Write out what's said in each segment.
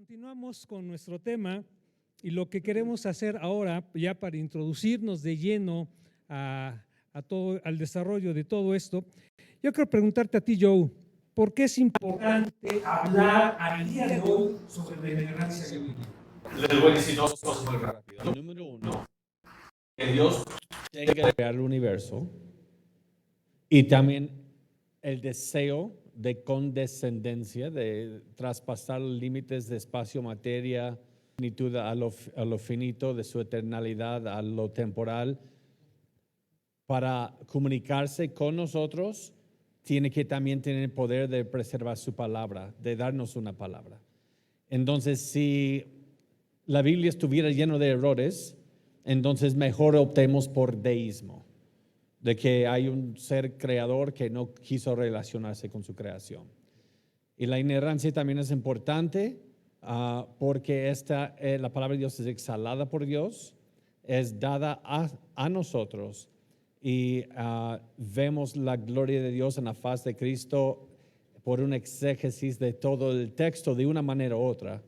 Continuamos con nuestro tema y lo que queremos hacer ahora, ya para introducirnos de lleno al desarrollo de todo esto, yo quiero preguntarte a ti, Joe, ¿por qué es importante hablar al día de hoy sobre la ignorancia bíblica? Les voy a decir dos cosas muy rápido. Número uno, que Dios tenga que crear el universo y también el deseo de condescendencia, de traspasar los límites de espacio, materia, finitud a lo finito, de su eternalidad a lo temporal. Para comunicarse con nosotros, tiene que también tener el poder de preservar su palabra, de darnos una palabra. Entonces, si la Biblia estuviera llena de errores, entonces mejor optemos por deísmo, de que hay un ser creador que no quiso relacionarse con su creación. Y la inerrancia también es importante porque la palabra de Dios es exhalada por Dios, es dada a nosotros y vemos la gloria de Dios en la faz de Cristo por un exégesis de todo el texto de una manera u otra,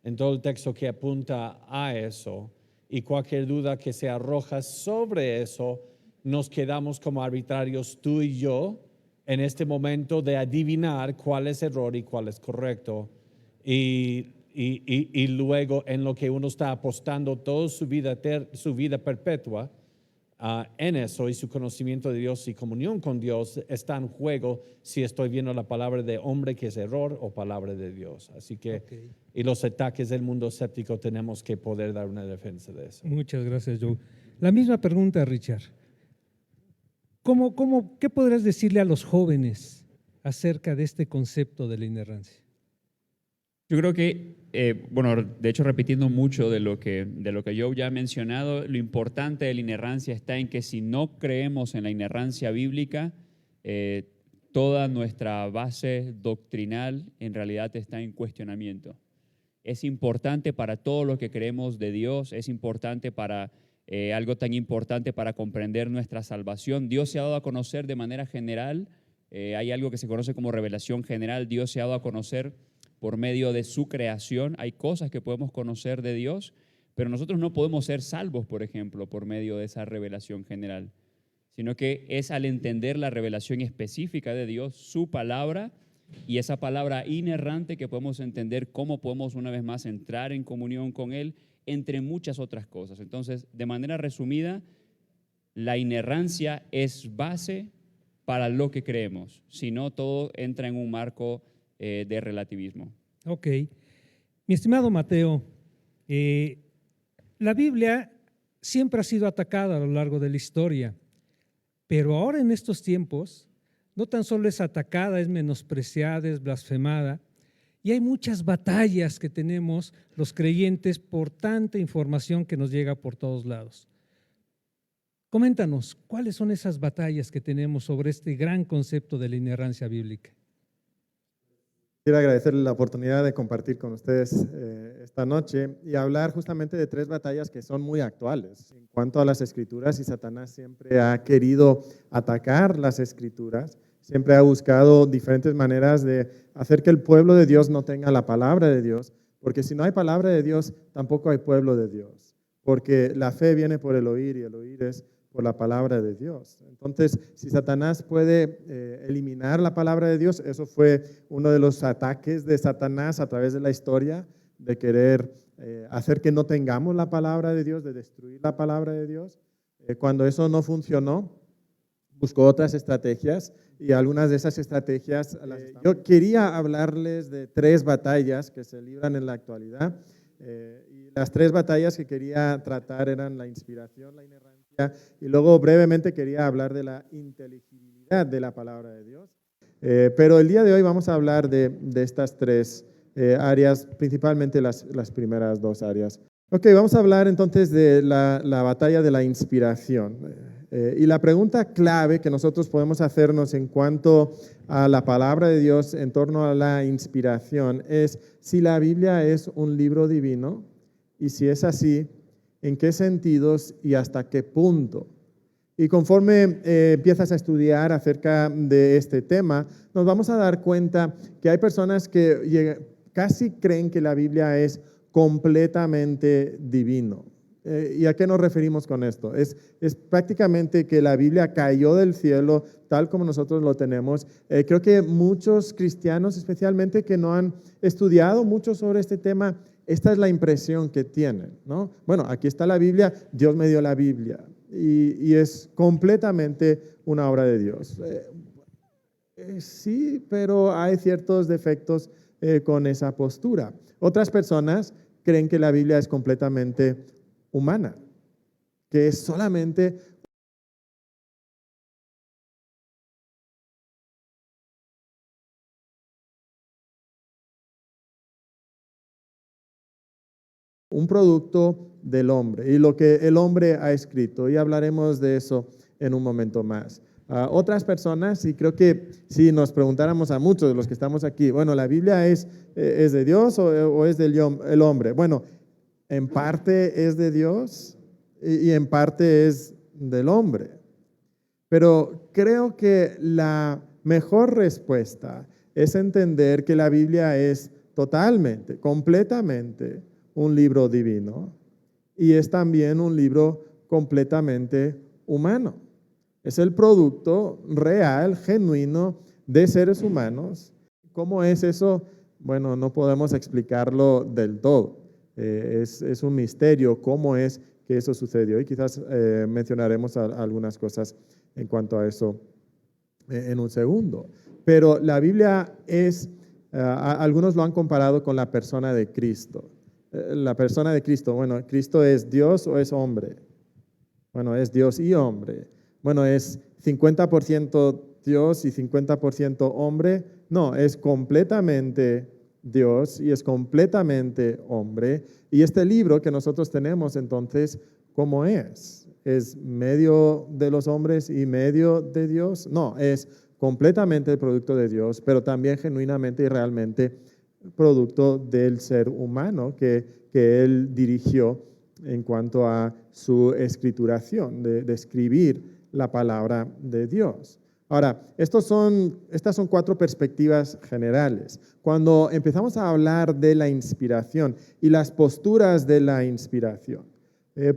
en todo el texto que apunta a eso, y cualquier duda que se arroja sobre eso, nos quedamos como arbitrarios tú y yo en este momento de adivinar cuál es error y cuál es correcto, y luego en lo que uno está apostando toda su vida perpetua en eso, y su conocimiento de Dios y comunión con Dios está en juego si estoy viendo la palabra de hombre que es error o palabra de Dios. Así que, y los ataques del mundo escéptico tenemos que poder dar una defensa de eso. Muchas gracias, Joe. La misma pregunta, Richard. ¿Qué podrías decirle a los jóvenes acerca de este concepto de la inerrancia? Yo creo que, de hecho, repitiendo mucho de lo que Joe ya ha mencionado, lo importante de la inerrancia está en que si no creemos en la inerrancia bíblica, toda nuestra base doctrinal en realidad está en cuestionamiento. Es importante para todo lo que creemos de Dios, es importante para algo tan importante para comprender nuestra salvación. Dios se ha dado a conocer de manera general, hay algo que se conoce como revelación general. Dios se ha dado a conocer por medio de su creación. Hay cosas que podemos conocer de Dios, pero nosotros no podemos ser salvos, por ejemplo, por medio de esa revelación general, sino que es al entender la revelación específica de Dios, su palabra, y esa palabra inerrante, que podemos entender cómo podemos una vez más entrar en comunión con Él, entre muchas otras cosas. Entonces, de manera resumida, la inerrancia es base para lo que creemos, si no todo entra en un marco de relativismo. Ok. Mi estimado Mateo, la Biblia siempre ha sido atacada a lo largo de la historia, pero ahora en estos tiempos no tan solo es atacada, es menospreciada, es blasfemada, y hay muchas batallas que tenemos los creyentes por tanta información que nos llega por todos lados. Coméntanos, ¿cuáles son esas batallas que tenemos sobre este gran concepto de la inerrancia bíblica? Quiero agradecerles la oportunidad de compartir con ustedes esta noche y hablar justamente de tres batallas que son muy actuales en cuanto a las Escrituras, y Satanás siempre ha querido atacar las Escrituras, siempre ha buscado diferentes maneras de hacer que el pueblo de Dios no tenga la palabra de Dios, porque si no hay palabra de Dios, tampoco hay pueblo de Dios, porque la fe viene por el oír y el oír es por la palabra de Dios. Entonces, si Satanás puede eliminar la palabra de Dios, eso fue uno de los ataques de Satanás a través de la historia, de querer hacer que no tengamos la palabra de Dios, de destruir la palabra de Dios. Cuando eso no funcionó, buscó otras estrategias, y algunas de esas estrategias, yo quería hablarles de tres batallas que se libran en la actualidad, y las tres batallas que quería tratar eran la inspiración, la inerrancia, y luego brevemente quería hablar de la inteligibilidad de la palabra de Dios. Pero el día de hoy vamos a hablar de estas tres áreas, principalmente las primeras dos áreas. Ok, vamos a hablar entonces de la batalla de la inspiración. Y la pregunta clave que nosotros podemos hacernos en cuanto a la palabra de Dios en torno a la inspiración es si la Biblia es un libro divino, y si es así, ¿en qué sentidos y hasta qué punto? Y conforme empiezas a estudiar acerca de este tema, nos vamos a dar cuenta que hay personas que casi creen que la Biblia es completamente divino. ¿Y a qué nos referimos con esto? Es prácticamente que la Biblia cayó del cielo tal como nosotros lo tenemos. Creo que muchos cristianos, especialmente que no han estudiado mucho sobre este tema, esta es la impresión que tienen, ¿no? Bueno, aquí está la Biblia, Dios me dio la Biblia y es completamente una obra de Dios. Sí, pero hay ciertos defectos con esa postura. Otras personas creen que la Biblia es completamente humana, que es solamente un producto del hombre y lo que el hombre ha escrito, y hablaremos de eso en un momento más. Otras personas, y creo que si nos preguntáramos a muchos de los que estamos aquí, bueno, ¿la Biblia es de Dios o es del el hombre? Bueno, en parte es de Dios y en parte es del hombre. Pero creo que la mejor respuesta es entender que la Biblia es totalmente, completamente un libro divino y es también un libro completamente humano. Es el producto real, genuino de seres humanos. ¿Cómo es eso? Bueno, no podemos explicarlo del todo. Es un misterio cómo es que eso sucedió y quizás mencionaremos algunas cosas en cuanto a eso en un segundo. Pero la Biblia es, algunos lo han comparado con la persona de Cristo. La persona de Cristo, bueno, ¿Cristo es Dios o es hombre? Bueno, es Dios y hombre. Bueno, ¿es 50% Dios y 50% hombre? No, es completamente Dios y es completamente hombre. Y este libro que nosotros tenemos, entonces, ¿cómo es? ¿Es medio de los hombres y medio de Dios? No, es completamente el producto de Dios, pero también genuinamente y realmente producto del ser humano que Él dirigió en cuanto a su escrituración, de escribir la palabra de Dios. Ahora, estas son 4 perspectivas generales. Cuando empezamos a hablar de la inspiración y las posturas de la inspiración,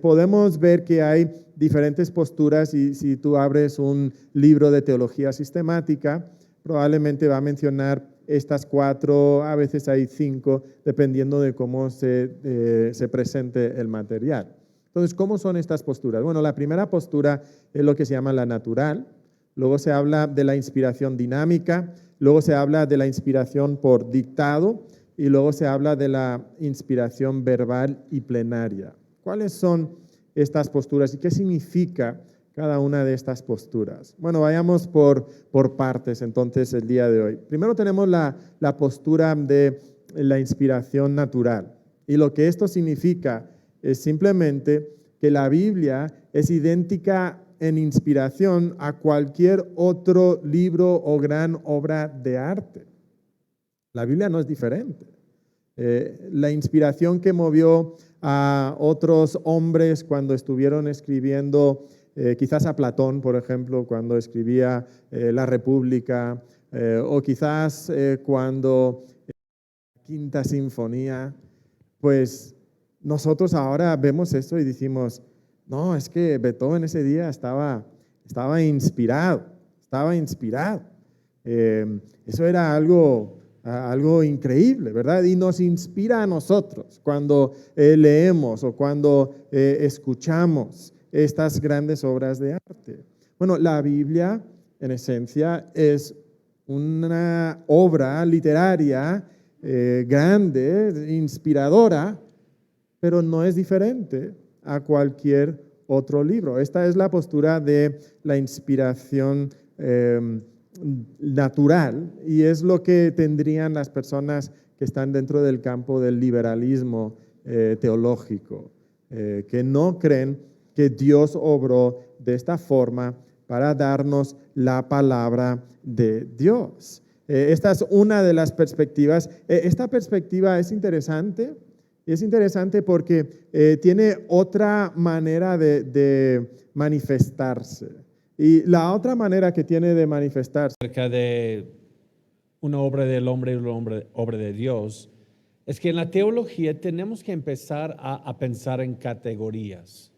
podemos ver que hay diferentes posturas y si tú abres un libro de teología sistemática, probablemente va a mencionar estas 4, a veces hay 5, dependiendo de cómo se presente el material. Entonces, ¿cómo son estas posturas? Bueno, la primera postura es lo que se llama la natural, luego se habla de la inspiración dinámica, luego se habla de la inspiración por dictado y luego se habla de la inspiración verbal y plenaria. ¿Cuáles son estas posturas y qué significa cada una de estas posturas? Bueno, vayamos por partes entonces el día de hoy. Primero tenemos la postura de la inspiración natural. Y lo que esto significa es simplemente que la Biblia es idéntica en inspiración a cualquier otro libro o gran obra de arte. La Biblia no es diferente. La inspiración que movió a otros hombres cuando estuvieron escribiendo, quizás a Platón, por ejemplo, cuando escribía La República, o quizás cuando la Quinta Sinfonía, pues nosotros ahora vemos esto y decimos, no, es que Beethoven ese día estaba inspirado, eso era algo increíble, ¿verdad? Y nos inspira a nosotros cuando leemos o cuando escuchamos estas grandes obras de arte. Bueno, la Biblia, en esencia, es una obra literaria grande, inspiradora, pero no es diferente a cualquier otro libro. Esta es la postura de la inspiración natural y es lo que tendrían las personas que están dentro del campo del liberalismo teológico, que no creen que Dios obró de esta forma para darnos la palabra de Dios. Esta es una de las perspectivas. Esta perspectiva es interesante. Y es interesante porque tiene otra manera de manifestarse. Y la otra manera que tiene de manifestarse Acerca de una obra del hombre y una obra de Dios, Es que en la teología tenemos que empezar a pensar en categorías.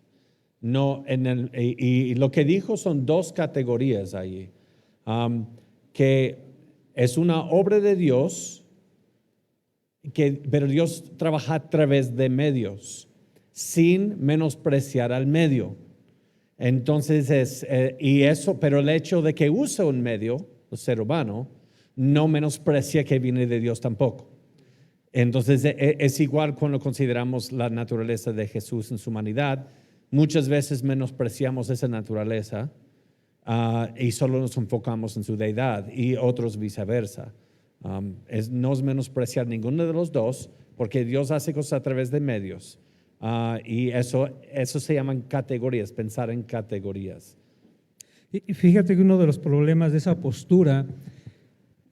No, y lo que dijo son dos categorías ahí. Que es una obra de Dios, pero Dios trabaja a través de medios, sin menospreciar al medio. Entonces pero el hecho de que usa un medio, el ser humano, no menosprecia que viene de Dios tampoco. Entonces es igual cuando consideramos la naturaleza de Jesús en su humanidad. Muchas veces menospreciamos esa naturaleza y solo nos enfocamos en su deidad, y otros viceversa. No es menospreciar ninguno de los dos, porque Dios hace cosas a través de medios. Y eso se llaman categorías, pensar en categorías. Y fíjate que uno de los problemas de esa postura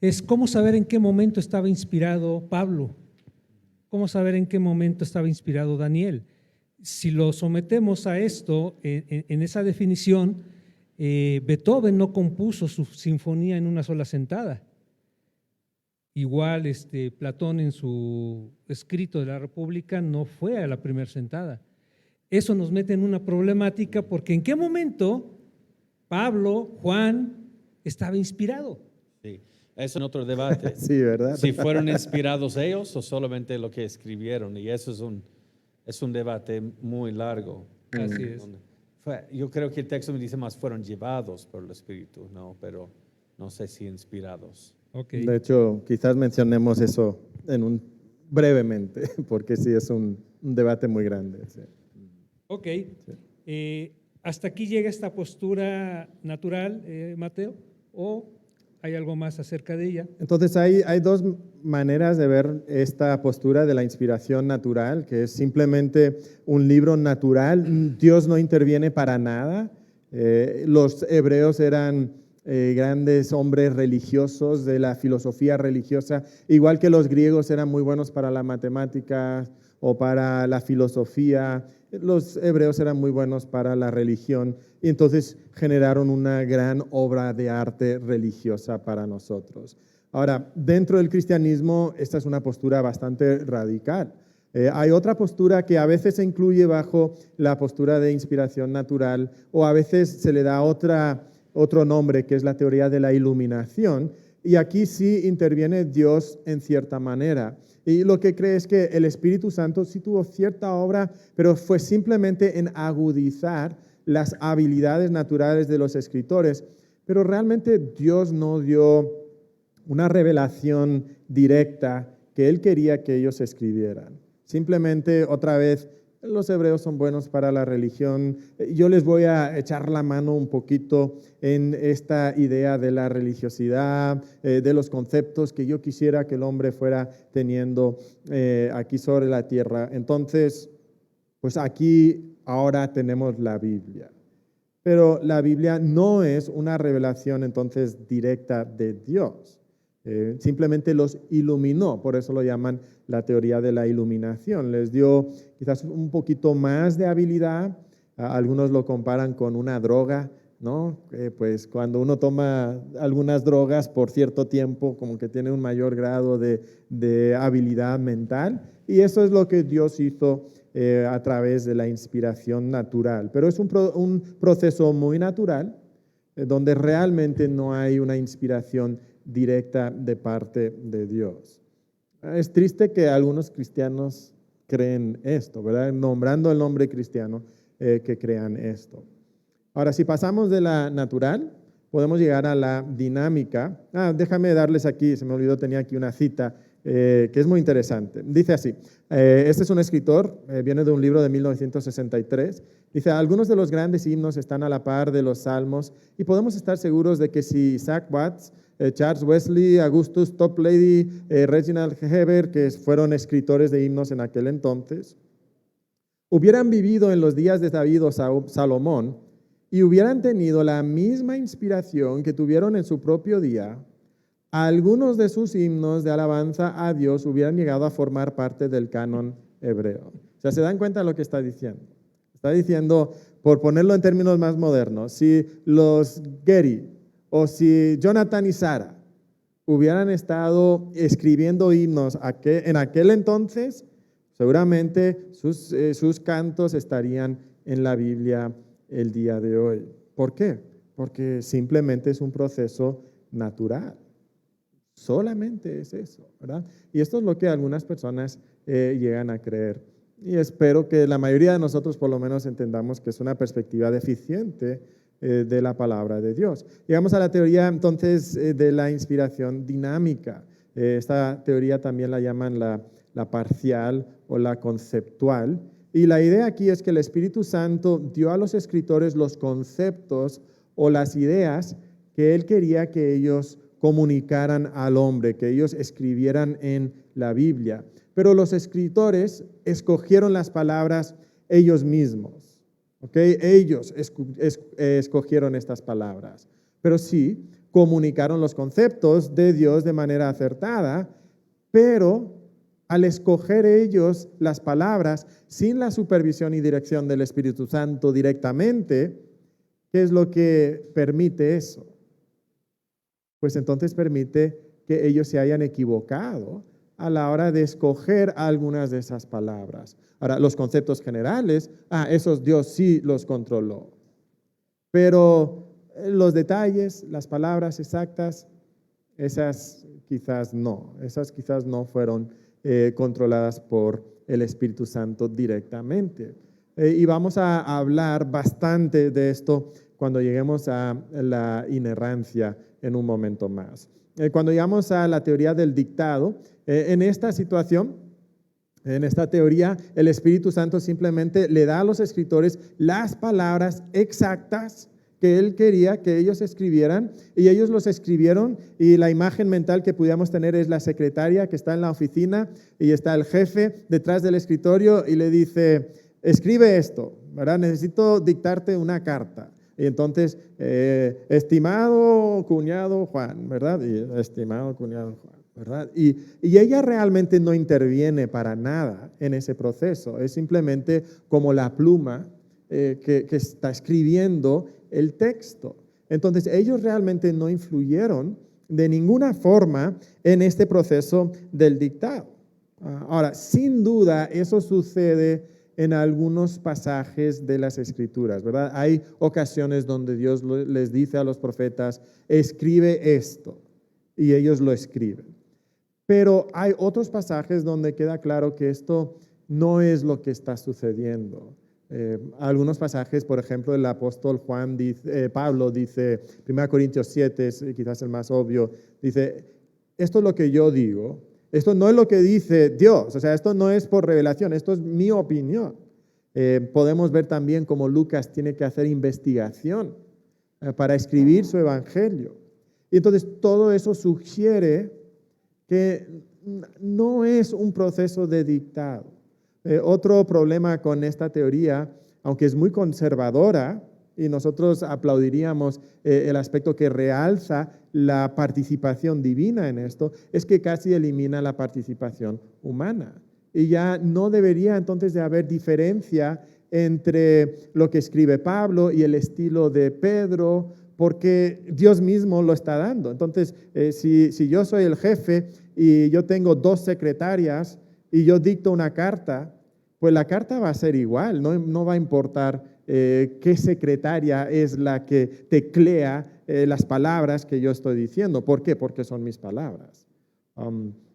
es cómo saber en qué momento estaba inspirado Pablo, cómo saber en qué momento estaba inspirado Daniel. Si lo sometemos a esto, en esa definición, Beethoven no compuso su sinfonía en una sola sentada. Igual Platón en su escrito de la República no fue a la primera sentada. Eso nos mete en una problemática, porque ¿en qué momento Pablo, Juan, estaba inspirado? Sí, eso es otro debate. Sí, ¿verdad? Si fueron inspirados ellos o solamente lo que escribieron, y eso es un debate muy largo. Así es. Yo creo que el texto me dice más fueron llevados por el Espíritu, no, pero no sé si inspirados. Okay. De hecho, quizás mencionemos eso brevemente, porque sí es un debate muy grande. Sí. Ok. ¿Hasta aquí llega esta postura natural, Mateo? ¿O hay algo más acerca de ella? Entonces hay dos maneras de ver esta postura de la inspiración natural, que es simplemente un libro natural. Dios no interviene para nada. Los hebreos eran grandes hombres religiosos de la filosofía religiosa, igual que los griegos eran muy buenos para la matemática o para la filosofía. Los hebreos eran muy buenos para la religión, y entonces generaron una gran obra de arte religiosa para nosotros. Ahora, dentro del cristianismo, esta es una postura bastante radical. Hay otra postura que a veces se incluye bajo la postura de inspiración natural, o a veces se le da otro nombre, que es la teoría de la iluminación, y aquí sí interviene Dios en cierta manera. Y lo que cree es que el Espíritu Santo sí tuvo cierta obra, pero fue simplemente en agudizar las habilidades naturales de los escritores. Pero realmente Dios no dio una revelación directa que Él quería que ellos escribieran. Simplemente, otra vez, los hebreos son buenos para la religión. Yo les voy a echar la mano un poquito en esta idea de la religiosidad, de los conceptos que yo quisiera que el hombre fuera teniendo aquí sobre la tierra. Entonces, pues aquí ahora tenemos la Biblia. Pero la Biblia no es una revelación entonces directa de Dios. Simplemente los iluminó, por eso lo llaman la teoría de la iluminación. Les dio quizás un poquito más de habilidad. Algunos lo comparan con una droga, ¿no? Pues cuando uno toma algunas drogas por cierto tiempo, como que tiene un mayor grado de habilidad mental, y eso es lo que Dios hizo a través de la inspiración natural. Pero es un proceso muy natural, donde realmente no hay una inspiración directa de parte de Dios. Es triste que algunos cristianos creen esto, ¿verdad? Nombrando el nombre cristiano, que crean esto. Ahora, si pasamos de la natural, podemos llegar a la dinámica. Déjame darles aquí, se me olvidó, tenía aquí una cita que es muy interesante. Dice así, este es un escritor, viene de un libro de 1963, dice, algunos de los grandes himnos están a la par de los salmos, y podemos estar seguros de que si Zach Watts, Charles Wesley, Augustus Toplady, Reginald Heber, que fueron escritores de himnos en aquel entonces, hubieran vivido en los días de David o Salomón y hubieran tenido la misma inspiración que tuvieron en su propio día, algunos de sus himnos de alabanza a Dios hubieran llegado a formar parte del canon hebreo. O sea, ¿se dan cuenta de lo que está diciendo? Está diciendo, por ponerlo en términos más modernos, si los Gary o si Jonathan y Sara hubieran estado escribiendo himnos en aquel entonces, seguramente sus cantos estarían en la Biblia el día de hoy. ¿Por qué? Porque simplemente es un proceso natural. Solamente es eso, ¿verdad? Y esto es lo que algunas personas llegan a creer. Y espero que la mayoría de nosotros por lo menos entendamos que es una perspectiva deficiente de la palabra de Dios. Llegamos a la teoría entonces de la inspiración dinámica. Esta teoría también la llaman la parcial o la conceptual. Y la idea aquí es que el Espíritu Santo dio a los escritores los conceptos o las ideas que Él quería que ellos comunicaran al hombre, que ellos escribieran en la Biblia. Pero los escritores escogieron las palabras ellos mismos. ¿Okay? Ellos escogieron estas palabras. Pero sí, comunicaron los conceptos de Dios de manera acertada, pero al escoger ellos las palabras sin la supervisión y dirección del Espíritu Santo directamente, ¿qué es lo que permite eso? Pues entonces permite que ellos se hayan equivocado a la hora de escoger algunas de esas palabras. Ahora, los conceptos generales, esos Dios sí los controló. Pero los detalles, las palabras exactas, esas quizás no fueron controladas por el Espíritu Santo directamente. Y vamos a hablar bastante de esto cuando lleguemos a la inerrancia en un momento más. Cuando llegamos a la teoría del dictado, en esta situación, en esta teoría, el Espíritu Santo simplemente le da a los escritores las palabras exactas que Él quería que ellos escribieran, y ellos los escribieron, y la imagen mental que pudiéramos tener es la secretaria que está en la oficina, y está el jefe detrás del escritorio, y le dice, escribe esto, ¿verdad? Necesito dictarte una carta. Y entonces, estimado cuñado Juan, ¿verdad? Y estimado cuñado Juan, ¿verdad? Y ella realmente no interviene para nada en ese proceso, es simplemente como la pluma que está escribiendo el texto. Entonces, ellos realmente no influyeron de ninguna forma en este proceso del dictado. Ahora, sin duda, eso sucede en algunos pasajes de las Escrituras, ¿verdad? Hay ocasiones donde Dios les dice a los profetas, escribe esto, y ellos lo escriben. Pero hay otros pasajes donde queda claro que esto no es lo que está sucediendo. Algunos pasajes, por ejemplo, el apóstol Pablo dice, 1 Corintios 7, es quizás el más obvio, dice, esto es lo que yo digo, esto no es lo que dice Dios, o sea, esto no es por revelación, esto es mi opinión. Podemos ver también cómo Lucas tiene que hacer investigación para escribir su evangelio. Y entonces todo eso sugiere que no es un proceso de dictado. Otro problema con esta teoría, aunque es muy conservadora, y nosotros aplaudiríamos el aspecto que realza la participación divina en esto, es que casi elimina la participación humana. Y ya no debería entonces de haber diferencia entre lo que escribe Pablo y el estilo de Pedro, porque Dios mismo lo está dando. Entonces, si yo soy el jefe y yo tengo 2 secretarias y yo dicto una carta, pues la carta va a ser igual, no va a importar qué secretaria es la que teclea las palabras que yo estoy diciendo. ¿Por qué? Porque son mis palabras.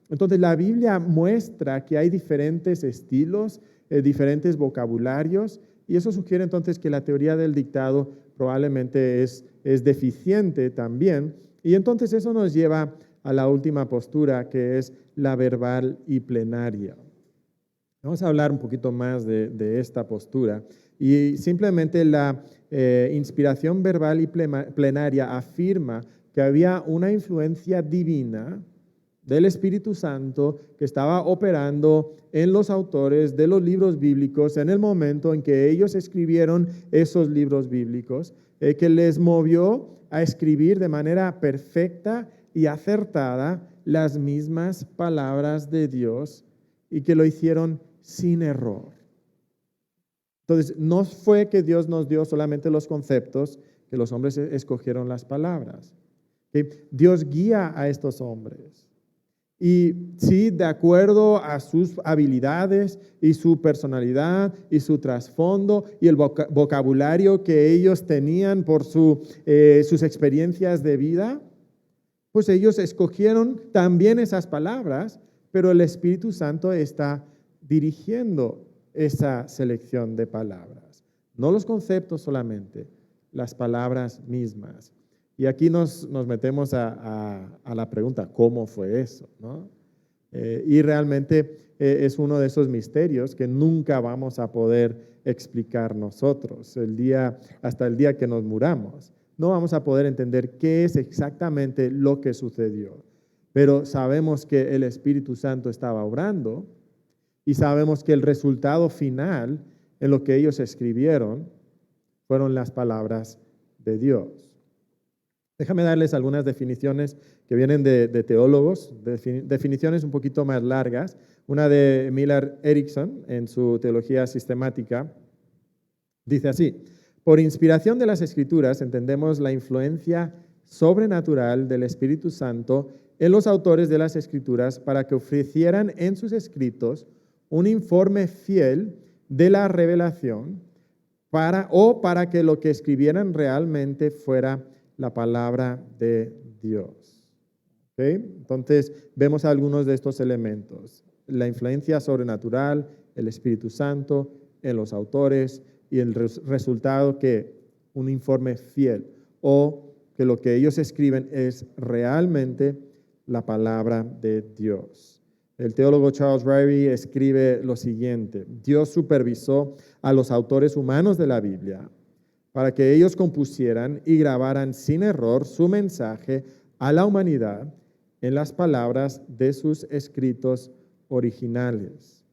Entonces, la Biblia muestra que hay diferentes estilos, diferentes vocabularios, y eso sugiere entonces que la teoría del dictado probablemente es deficiente también. Y entonces eso nos lleva a la última postura, que es la verbal y plenaria. Vamos a hablar un poquito más de esta postura. Y simplemente la inspiración verbal y plenaria afirma que había una influencia divina del Espíritu Santo que estaba operando en los autores de los libros bíblicos en el momento en que ellos escribieron esos libros bíblicos, que les movió a escribir de manera perfecta y acertada las mismas palabras de Dios, y que lo hicieron sin error. Entonces, no fue que Dios nos dio solamente los conceptos, que los hombres escogieron las palabras. ¿Ok? Dios guía a estos hombres. Y sí, de acuerdo a sus habilidades y su personalidad y su trasfondo y el vocabulario que ellos tenían por sus experiencias de vida, pues ellos escogieron también esas palabras, pero el Espíritu Santo está dirigiendo esa selección de palabras. No los conceptos solamente, las palabras mismas. Y aquí nos metemos a la pregunta, ¿cómo fue eso? ¿No? Y realmente es uno de esos misterios que nunca vamos a poder explicar nosotros hasta el día que nos muramos. No vamos a poder entender qué es exactamente lo que sucedió, pero sabemos que el Espíritu Santo estaba obrando y sabemos que el resultado final en lo que ellos escribieron fueron las palabras de Dios. Déjame darles algunas definiciones que vienen de teólogos, definiciones un poquito más largas. Una de Miller Erickson en su Teología Sistemática dice así: por inspiración de las Escrituras entendemos la influencia sobrenatural del Espíritu Santo en los autores de las Escrituras para que ofrecieran en sus escritos un informe fiel de la revelación para que lo que escribieran realmente fuera la palabra de Dios. ¿Okay? Entonces, vemos algunos de estos elementos: la influencia sobrenatural, el Espíritu Santo en los autores y el resultado que un informe fiel o que lo que ellos escriben es realmente la palabra de Dios. El teólogo Charles Ryrie escribe lo siguiente: Dios supervisó a los autores humanos de la Biblia para que ellos compusieran y grabaran sin error su mensaje a la humanidad en las palabras de sus escritos originales.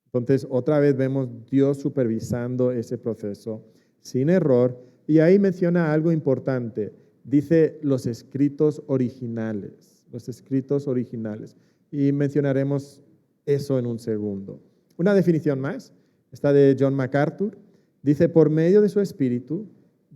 Entonces, otra vez vemos Dios supervisando ese proceso sin error, y ahí menciona algo importante. Dice los escritos originales, y mencionaremos eso en un segundo. Una definición más, esta de John MacArthur. Dice, por medio de su Espíritu,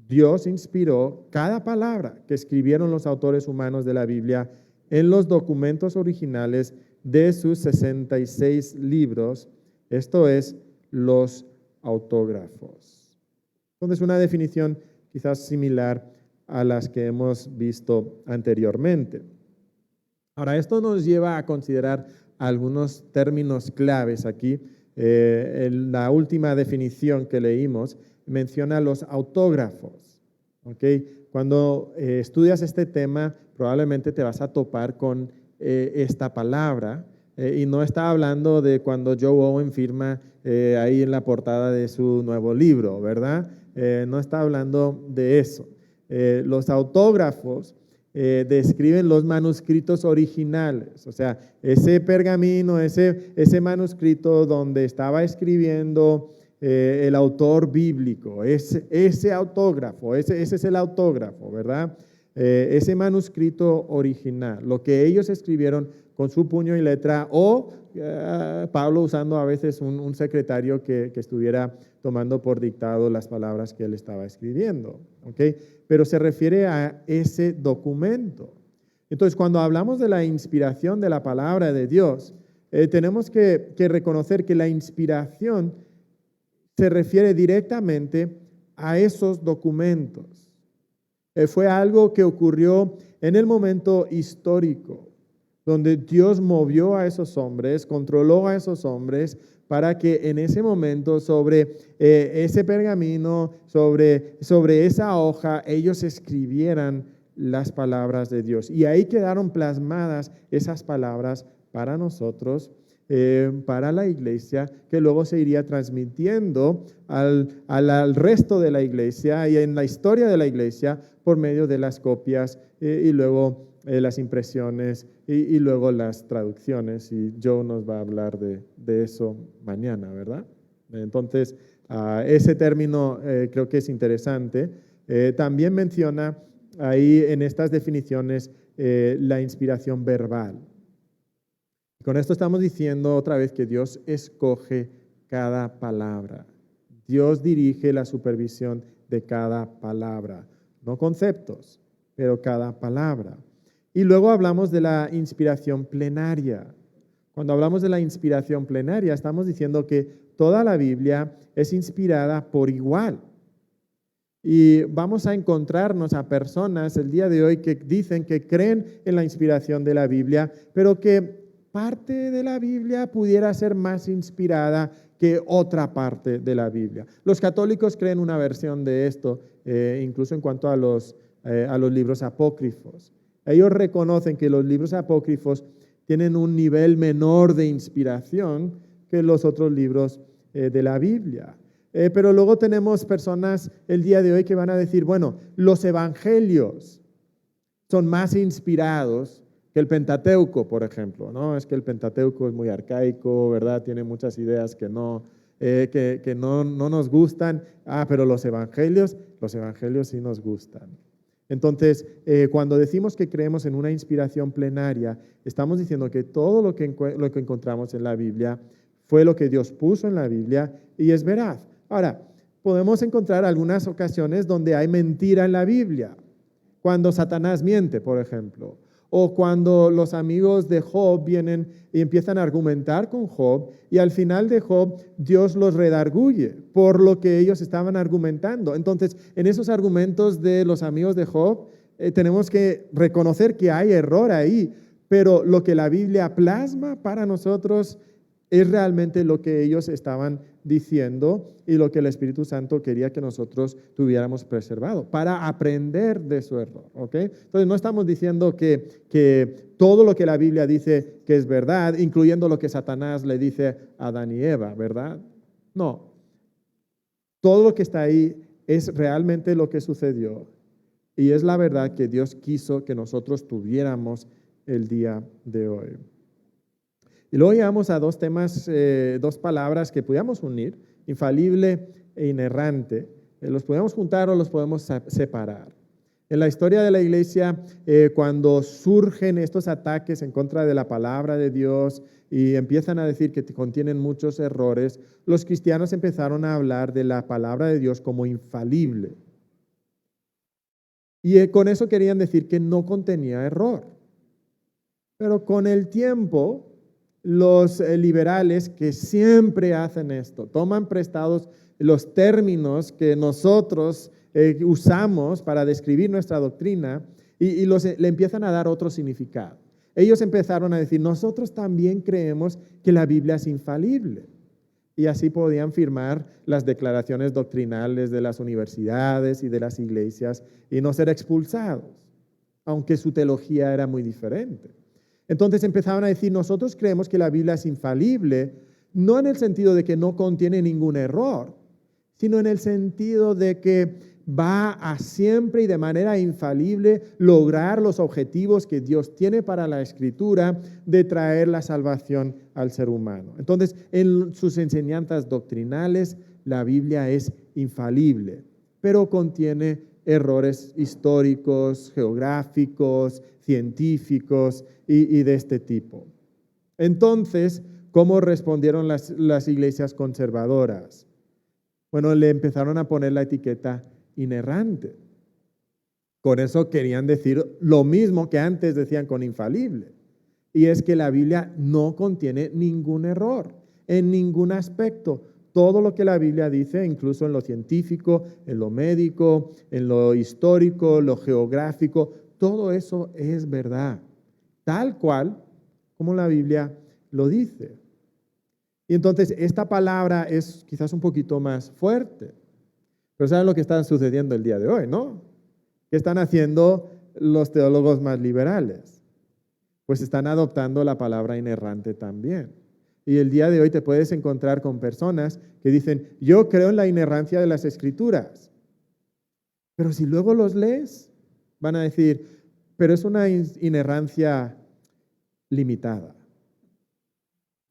Dios inspiró cada palabra que escribieron los autores humanos de la Biblia en los documentos originales de sus 66 libros, esto es, los autógrafos. Entonces, una definición quizás similar a las que hemos visto anteriormente. Ahora, esto nos lleva a considerar algunos términos claves aquí. La última definición que leímos menciona los autógrafos. ¿Okay? Cuando estudias este tema, probablemente te vas a topar con esta palabra, y no está hablando de cuando Joe Owen firma ahí en la portada de su nuevo libro, ¿verdad? No está hablando de eso. Los autógrafos describen los manuscritos originales, o sea, ese pergamino, ese manuscrito donde estaba escribiendo el autor bíblico, ese autógrafo, ese es el autógrafo, ¿verdad? Ese manuscrito original, lo que ellos escribieron con su puño y letra, o Pablo usando a veces un secretario que estuviera tomando por dictado las palabras que él estaba escribiendo, ¿ok? Pero se refiere a ese documento. Entonces, cuando hablamos de la inspiración de la palabra de Dios, tenemos que reconocer que la inspiración se refiere directamente a esos documentos. Fue algo que ocurrió en el momento histórico, donde Dios movió a esos hombres, controló a esos hombres, para que en ese momento sobre ese pergamino, sobre esa hoja, ellos escribieran las palabras de Dios. Y ahí quedaron plasmadas esas palabras para nosotros, para la iglesia, que luego se iría transmitiendo al resto de la iglesia y en la historia de la iglesia por medio de las copias y luego las impresiones y luego las traducciones, y Joe nos va a hablar de eso mañana, ¿verdad? Entonces, ese término creo que es interesante. También menciona ahí en estas definiciones la inspiración verbal. Con esto estamos diciendo otra vez que Dios escoge cada palabra. Dios dirige la supervisión de cada palabra, no conceptos, pero cada palabra. Y luego hablamos de la inspiración plenaria. Cuando hablamos de la inspiración plenaria, estamos diciendo que toda la Biblia es inspirada por igual. Y vamos a encontrarnos a personas el día de hoy que dicen que creen en la inspiración de la Biblia, pero que parte de la Biblia pudiera ser más inspirada que otra parte de la Biblia. Los católicos creen una versión de esto, incluso en cuanto a los libros apócrifos. Ellos reconocen que los libros apócrifos tienen un nivel menor de inspiración que los otros libros de la Biblia. Pero luego tenemos personas el día de hoy que van a decir, bueno, los evangelios son más inspirados que el Pentateuco, por ejemplo, ¿no? Es que el Pentateuco es muy arcaico, ¿verdad? Tiene muchas ideas que no nos gustan. Pero los evangelios sí nos gustan. Entonces, cuando decimos que creemos en una inspiración plenaria, estamos diciendo que todo lo que encontramos en la Biblia fue lo que Dios puso en la Biblia y es veraz. Ahora, podemos encontrar algunas ocasiones donde hay mentira en la Biblia. Cuando Satanás miente, por ejemplo, o cuando los amigos de Job vienen y empiezan a argumentar con Job y al final de Job Dios los redarguye por lo que ellos estaban argumentando. Entonces, en esos argumentos de los amigos de Job tenemos que reconocer que hay error ahí, pero lo que la Biblia plasma para nosotros es realmente lo que ellos estaban diciendo y lo que el Espíritu Santo quería que nosotros tuviéramos preservado para aprender de su error. ¿Okay? Entonces no estamos diciendo que todo lo que la Biblia dice que es verdad, incluyendo lo que Satanás le dice a Adán y Eva, ¿verdad? No. Todo lo que está ahí es realmente lo que sucedió y es la verdad que Dios quiso que nosotros tuviéramos el día de hoy. Y luego llegamos a dos temas, dos palabras que podíamos unir, infalible e inerrante. Los podemos juntar o los podemos separar. En la historia de la iglesia, cuando surgen estos ataques en contra de la palabra de Dios y empiezan a decir que contienen muchos errores, los cristianos empezaron a hablar de la palabra de Dios como infalible. Y con eso querían decir que no contenía error. Pero con el tiempo, los liberales que siempre hacen esto, toman prestados los términos que nosotros usamos para describir nuestra doctrina y le empiezan a dar otro significado. Ellos empezaron a decir, nosotros también creemos que la Biblia es infalible. Y así podían firmar las declaraciones doctrinales de las universidades y de las iglesias y no ser expulsados, aunque su teología era muy diferente. Entonces empezaban a decir, nosotros creemos que la Biblia es infalible, no en el sentido de que no contiene ningún error, sino en el sentido de que va a siempre y de manera infalible lograr los objetivos que Dios tiene para la Escritura de traer la salvación al ser humano. Entonces, en sus enseñanzas doctrinales, la Biblia es infalible, pero contiene errores históricos, geográficos, científicos y de este tipo. Entonces, ¿cómo respondieron las iglesias conservadoras? Bueno, le empezaron a poner la etiqueta inerrante. Con eso querían decir lo mismo que antes decían con infalible. Y es que la Biblia no contiene ningún error en ningún aspecto. Todo lo que la Biblia dice, incluso en lo científico, en lo médico, en lo histórico, lo geográfico, todo eso es verdad, tal cual como la Biblia lo dice. Y entonces esta palabra es quizás un poquito más fuerte. Pero ¿saben lo que está sucediendo el día de hoy, no? ¿Qué están haciendo los teólogos más liberales? Pues están adoptando la palabra inerrante también. Y el día de hoy te puedes encontrar con personas que dicen, yo creo en la inerrancia de las Escrituras. Pero si luego los lees, van a decir, pero es una inerrancia limitada.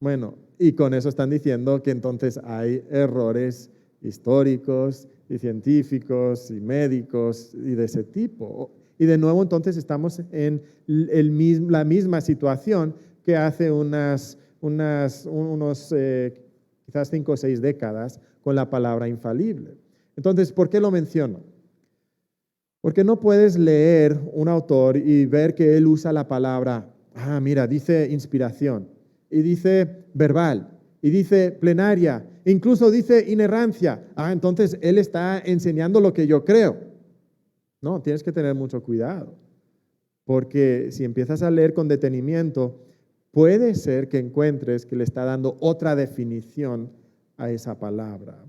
Bueno, y con eso están diciendo que entonces hay errores históricos y científicos y médicos y de ese tipo. Y de nuevo entonces estamos en la misma situación que hace unos quizás 5 o 6 décadas con la palabra infalible. Entonces, ¿por qué lo menciono? Porque no puedes leer un autor y ver que él usa la palabra, mira, dice inspiración, y dice verbal, y dice plenaria, incluso dice inerrancia. Entonces él está enseñando lo que yo creo. No, tienes que tener mucho cuidado, porque si empiezas a leer con detenimiento, puede ser que encuentres que le está dando otra definición a esa palabra.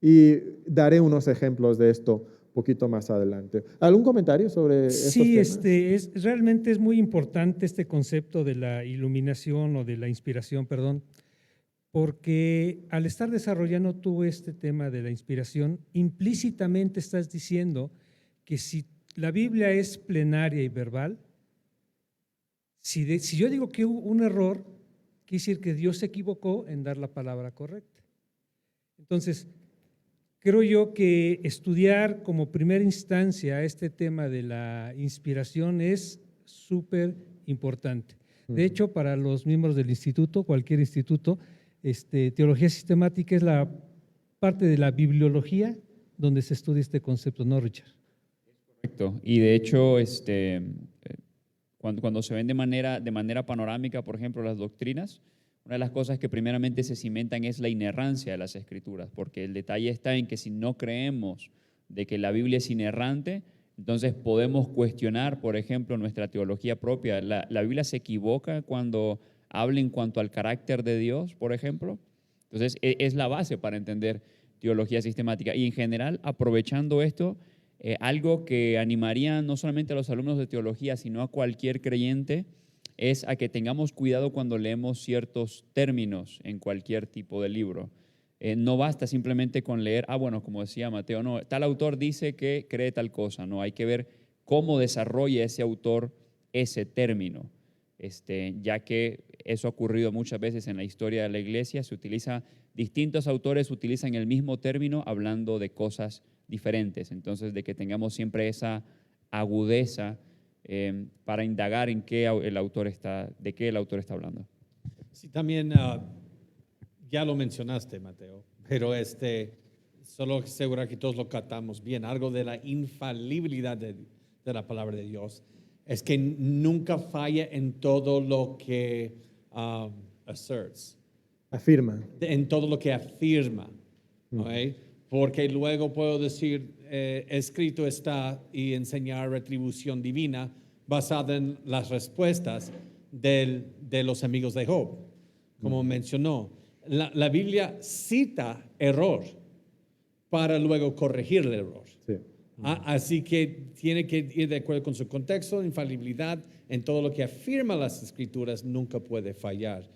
Y daré unos ejemplos de esto un poquito más adelante. ¿Algún comentario sobre estos temas? Sí, realmente es muy importante este concepto de la iluminación o de la inspiración, perdón, porque al estar desarrollando tú este tema de la inspiración, implícitamente estás diciendo que si la Biblia es plenaria y verbal, si yo digo que hubo un error, quiere decir que Dios se equivocó en dar la palabra correcta. Entonces, creo yo que estudiar como primera instancia este tema de la inspiración es súper importante. De hecho, para los miembros del instituto, cualquier instituto, teología sistemática es la parte de la bibliología donde se estudia este concepto, ¿no, Richard? Correcto. Y de hecho, cuando se ven de manera panorámica, por ejemplo, las doctrinas, una de las cosas que primeramente se cimentan es la inerrancia de las Escrituras, porque el detalle está en que si no creemos de que la Biblia es inerrante, entonces podemos cuestionar, por ejemplo, nuestra teología propia. La Biblia se equivoca cuando habla en cuanto al carácter de Dios, por ejemplo. Entonces, es la base para entender teología sistemática. Y en general, aprovechando esto, algo que animaría no solamente a los alumnos de teología, sino a cualquier creyente, es a que tengamos cuidado cuando leemos ciertos términos en cualquier tipo de libro. No basta simplemente con leer, bueno, como decía Mateo, no, tal autor dice que cree tal cosa, no, hay que ver cómo desarrolla ese autor ese término, ya que eso ha ocurrido muchas veces en la historia de la iglesia, distintos autores utilizan el mismo término hablando de cosas diferentes, entonces de que tengamos siempre esa agudeza para indagar en de qué el autor está hablando. Sí, también ya lo mencionaste, Mateo, pero solo asegurar que todos lo captamos bien. Algo de la infalibilidad de la palabra de Dios es que nunca falla en todo lo que asserts. Afirma. En todo lo que afirma. ¿Okay? Porque luego puedo decir, escrito está y enseñar retribución divina basada en las respuestas de los amigos de Job, como mencionó. La Biblia cita error para luego corregir el error. Sí. Así que tiene que ir de acuerdo con su contexto, infalibilidad en todo lo que afirma las Escrituras, nunca puede fallar.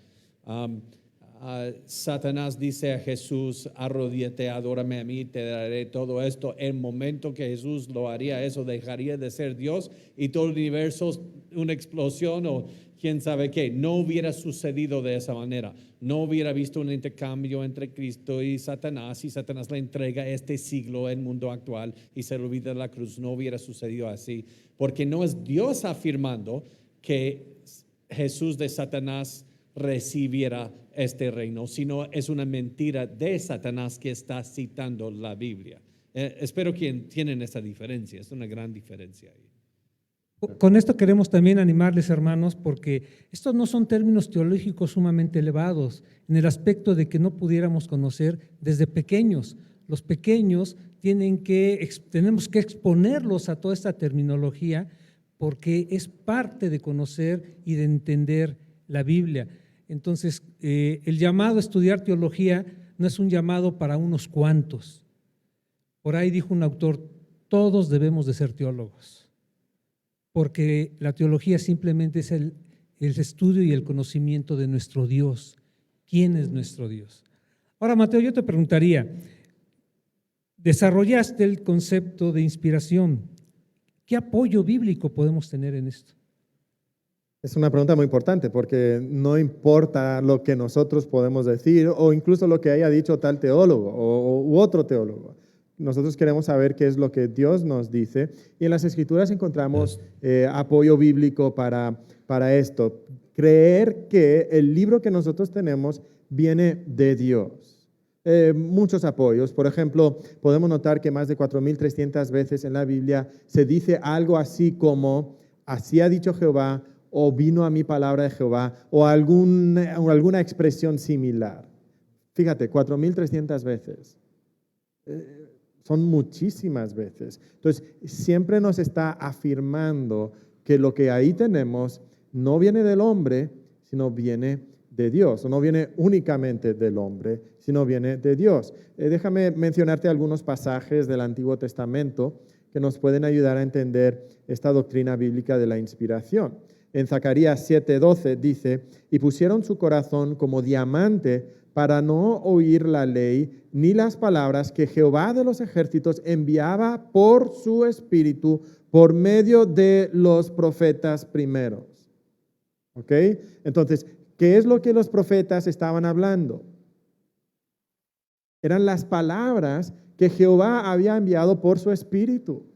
Satanás dice a Jesús, arrodíllate, adórame a mí, te daré todo esto. El momento que Jesús lo haría eso, dejaría de ser Dios y todo el universo, una explosión o quién sabe qué, no hubiera sucedido de esa manera. No hubiera visto un intercambio entre Cristo y Satanás le entrega este siglo, el mundo actual, y se olvida de la cruz. No hubiera sucedido así, porque no es Dios afirmando que Jesús de Satanás recibiera este reino, sino es una mentira de Satanás que está citando la Biblia. Espero que entiendan esa diferencia, es una gran diferencia ahí. Con esto queremos también animarles, hermanos, porque estos no son términos teológicos sumamente elevados, en el aspecto de que no pudiéramos conocer desde pequeños. Los pequeños tenemos que exponerlos a toda esta terminología, porque es parte de conocer y de entender la Biblia. Entonces, el llamado a estudiar teología no es un llamado para unos cuantos. Por ahí dijo un autor, todos debemos de ser teólogos, porque la teología simplemente es el estudio y el conocimiento de nuestro Dios. ¿Quién es nuestro Dios? Ahora, Mateo, yo te preguntaría, desarrollaste el concepto de inspiración. ¿Qué apoyo bíblico podemos tener en esto? Es una pregunta muy importante porque no importa lo que nosotros podemos decir o incluso lo que haya dicho tal teólogo u otro teólogo. Nosotros queremos saber qué es lo que Dios nos dice y en las Escrituras encontramos apoyo bíblico para esto. Creer que el libro que nosotros tenemos viene de Dios. Muchos apoyos. Por ejemplo, podemos notar que más de 4.300 veces en la Biblia se dice algo así como, así ha dicho Jehová, o vino a mí palabra de Jehová, o alguna expresión similar. Fíjate, 4.300 veces. Son muchísimas veces. Entonces, siempre nos está afirmando que lo que ahí tenemos no viene del hombre, sino viene de Dios, o no viene únicamente del hombre, sino viene de Dios. Déjame mencionarte algunos pasajes del Antiguo Testamento que nos pueden ayudar a entender esta doctrina bíblica de la inspiración. En Zacarías 7:12 dice, y pusieron su corazón como diamante para no oír la ley ni las palabras que Jehová de los ejércitos enviaba por su espíritu por medio de los profetas primeros. ¿Ok? Entonces, ¿qué es lo que los profetas estaban hablando? Eran las palabras que Jehová había enviado por su espíritu.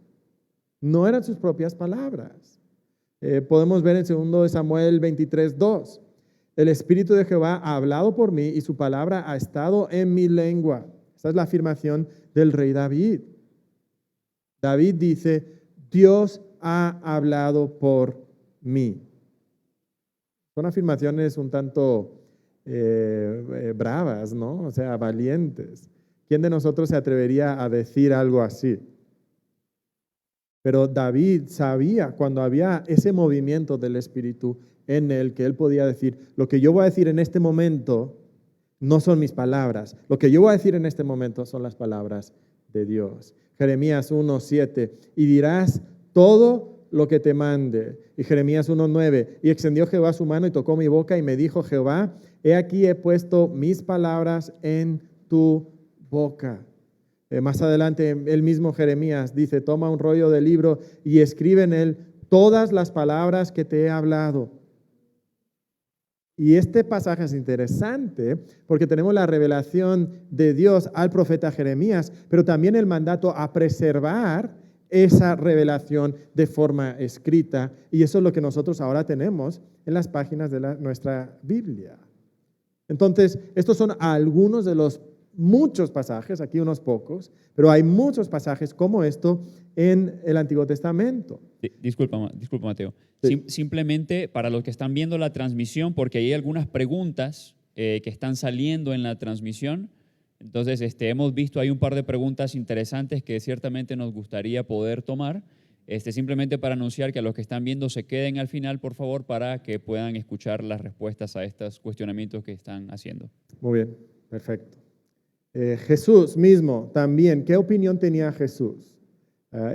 No eran sus propias palabras. Podemos ver en 2 Samuel 23:2. El Espíritu de Jehová ha hablado por mí y su palabra ha estado en mi lengua. Esta es la afirmación del rey David. David dice, Dios ha hablado por mí. Son afirmaciones un tanto bravas, ¿no? O sea, valientes. ¿Quién de nosotros se atrevería a decir algo así? Pero David sabía cuando había ese movimiento del Espíritu en él, que él podía decir, lo que yo voy a decir en este momento no son mis palabras, lo que yo voy a decir en este momento son las palabras de Dios. Jeremías 1:7, y dirás todo lo que te mande. Y Jeremías 1:9, y extendió Jehová su mano y tocó mi boca y me dijo Jehová, he aquí he puesto mis palabras en tu boca. Más adelante, el mismo Jeremías dice, toma un rollo de libro y escribe en él todas las palabras que te he hablado. Y este pasaje es interesante porque tenemos la revelación de Dios al profeta Jeremías, pero también el mandato a preservar esa revelación de forma escrita. Y eso es lo que nosotros ahora tenemos en las páginas de nuestra Biblia. Entonces, estos son algunos de los muchos pasajes, aquí unos pocos, pero hay muchos pasajes como esto en el Antiguo Testamento. Disculpa, Mateo. Sí. Simplemente para los que están viendo la transmisión, porque hay algunas preguntas que están saliendo en la transmisión. Entonces, hemos visto ahí un par de preguntas interesantes que ciertamente nos gustaría poder tomar. Simplemente para anunciar que a los que están viendo se queden al final, por favor, para que puedan escuchar las respuestas a estos cuestionamientos que están haciendo. Muy bien, perfecto. Jesús mismo también, ¿qué opinión tenía Jesús?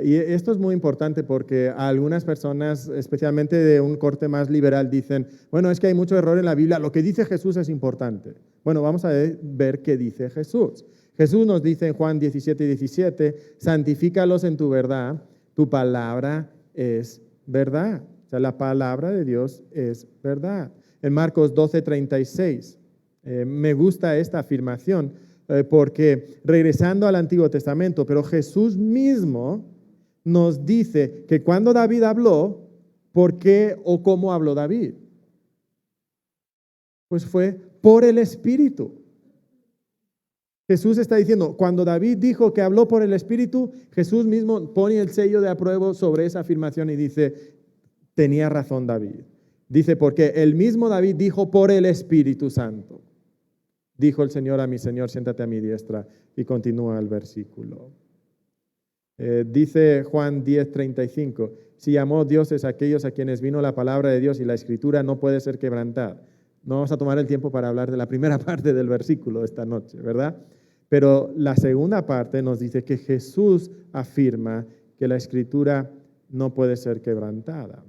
Y esto es muy importante porque algunas personas, especialmente de un corte más liberal, dicen, bueno, es que hay mucho error en la Biblia, lo que dice Jesús es importante. Bueno, vamos a ver qué dice Jesús. Jesús nos dice en Juan 17:17, santifícalos en tu verdad, tu palabra es verdad. O sea, la palabra de Dios es verdad. En Marcos 12:36, me gusta esta afirmación, porque regresando al Antiguo Testamento, pero Jesús mismo nos dice que cuando David habló, ¿por qué o cómo habló David? Pues fue por el Espíritu. Jesús está diciendo, cuando David dijo que habló por el Espíritu, Jesús mismo pone el sello de apruebo sobre esa afirmación y dice, tenía razón David. Dice, porque el mismo David dijo por el Espíritu Santo. Dijo el Señor a mi Señor, siéntate a mi diestra. Y continúa el versículo. Dice Juan 10:35, si llamó dioses a aquellos a quienes vino la palabra de Dios y la Escritura no puede ser quebrantada. No vamos a tomar el tiempo para hablar de la primera parte del versículo esta noche, ¿verdad? Pero la segunda parte nos dice que Jesús afirma que la Escritura no puede ser quebrantada.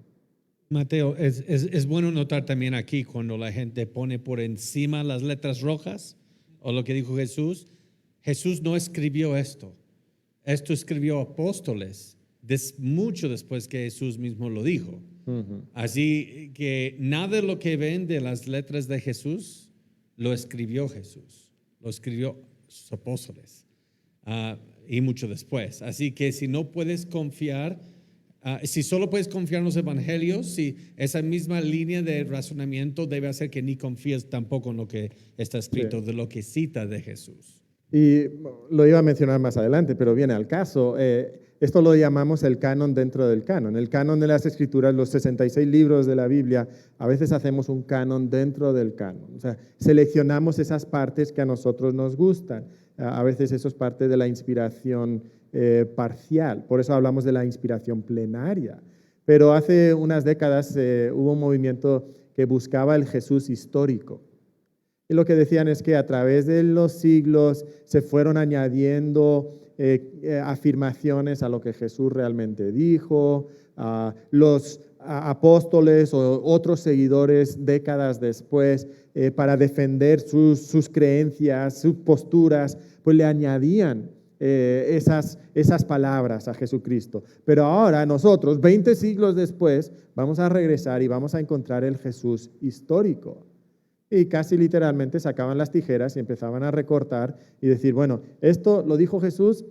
Mateo, es bueno notar también aquí cuando la gente pone por encima las letras rojas o lo que dijo Jesús. Jesús no escribió esto. Esto escribió apóstoles mucho después que Jesús mismo lo dijo. Uh-huh. Así que nada de lo que ven de las letras de Jesús lo escribió Jesús. Lo escribió sus apóstoles y mucho después. Así que si no puedes confiar, si solo puedes confiar en los evangelios, si esa misma línea de razonamiento debe hacer que ni confíes tampoco en lo que está escrito, Sí. de lo que cita de Jesús. Y lo iba a mencionar más adelante, pero viene al caso. Esto lo llamamos el canon dentro del canon. El canon de las Escrituras, los 66 libros de la Biblia, a veces hacemos un canon dentro del canon. O sea, seleccionamos esas partes que a nosotros nos gustan. A veces eso es parte de la inspiración parcial. Por eso hablamos de la inspiración plenaria. Pero hace unas décadas hubo un movimiento que buscaba el Jesús histórico. Y lo que decían es que a través de los siglos se fueron añadiendo afirmaciones a lo que Jesús realmente dijo. Los apóstoles o otros seguidores décadas después, para defender sus creencias, sus posturas, pues le añadían esas palabras a Jesucristo. Pero ahora nosotros, 20 siglos después, vamos a regresar y vamos a encontrar el Jesús histórico. Y casi literalmente sacaban las tijeras y empezaban a recortar y decir, bueno, esto lo dijo Jesús,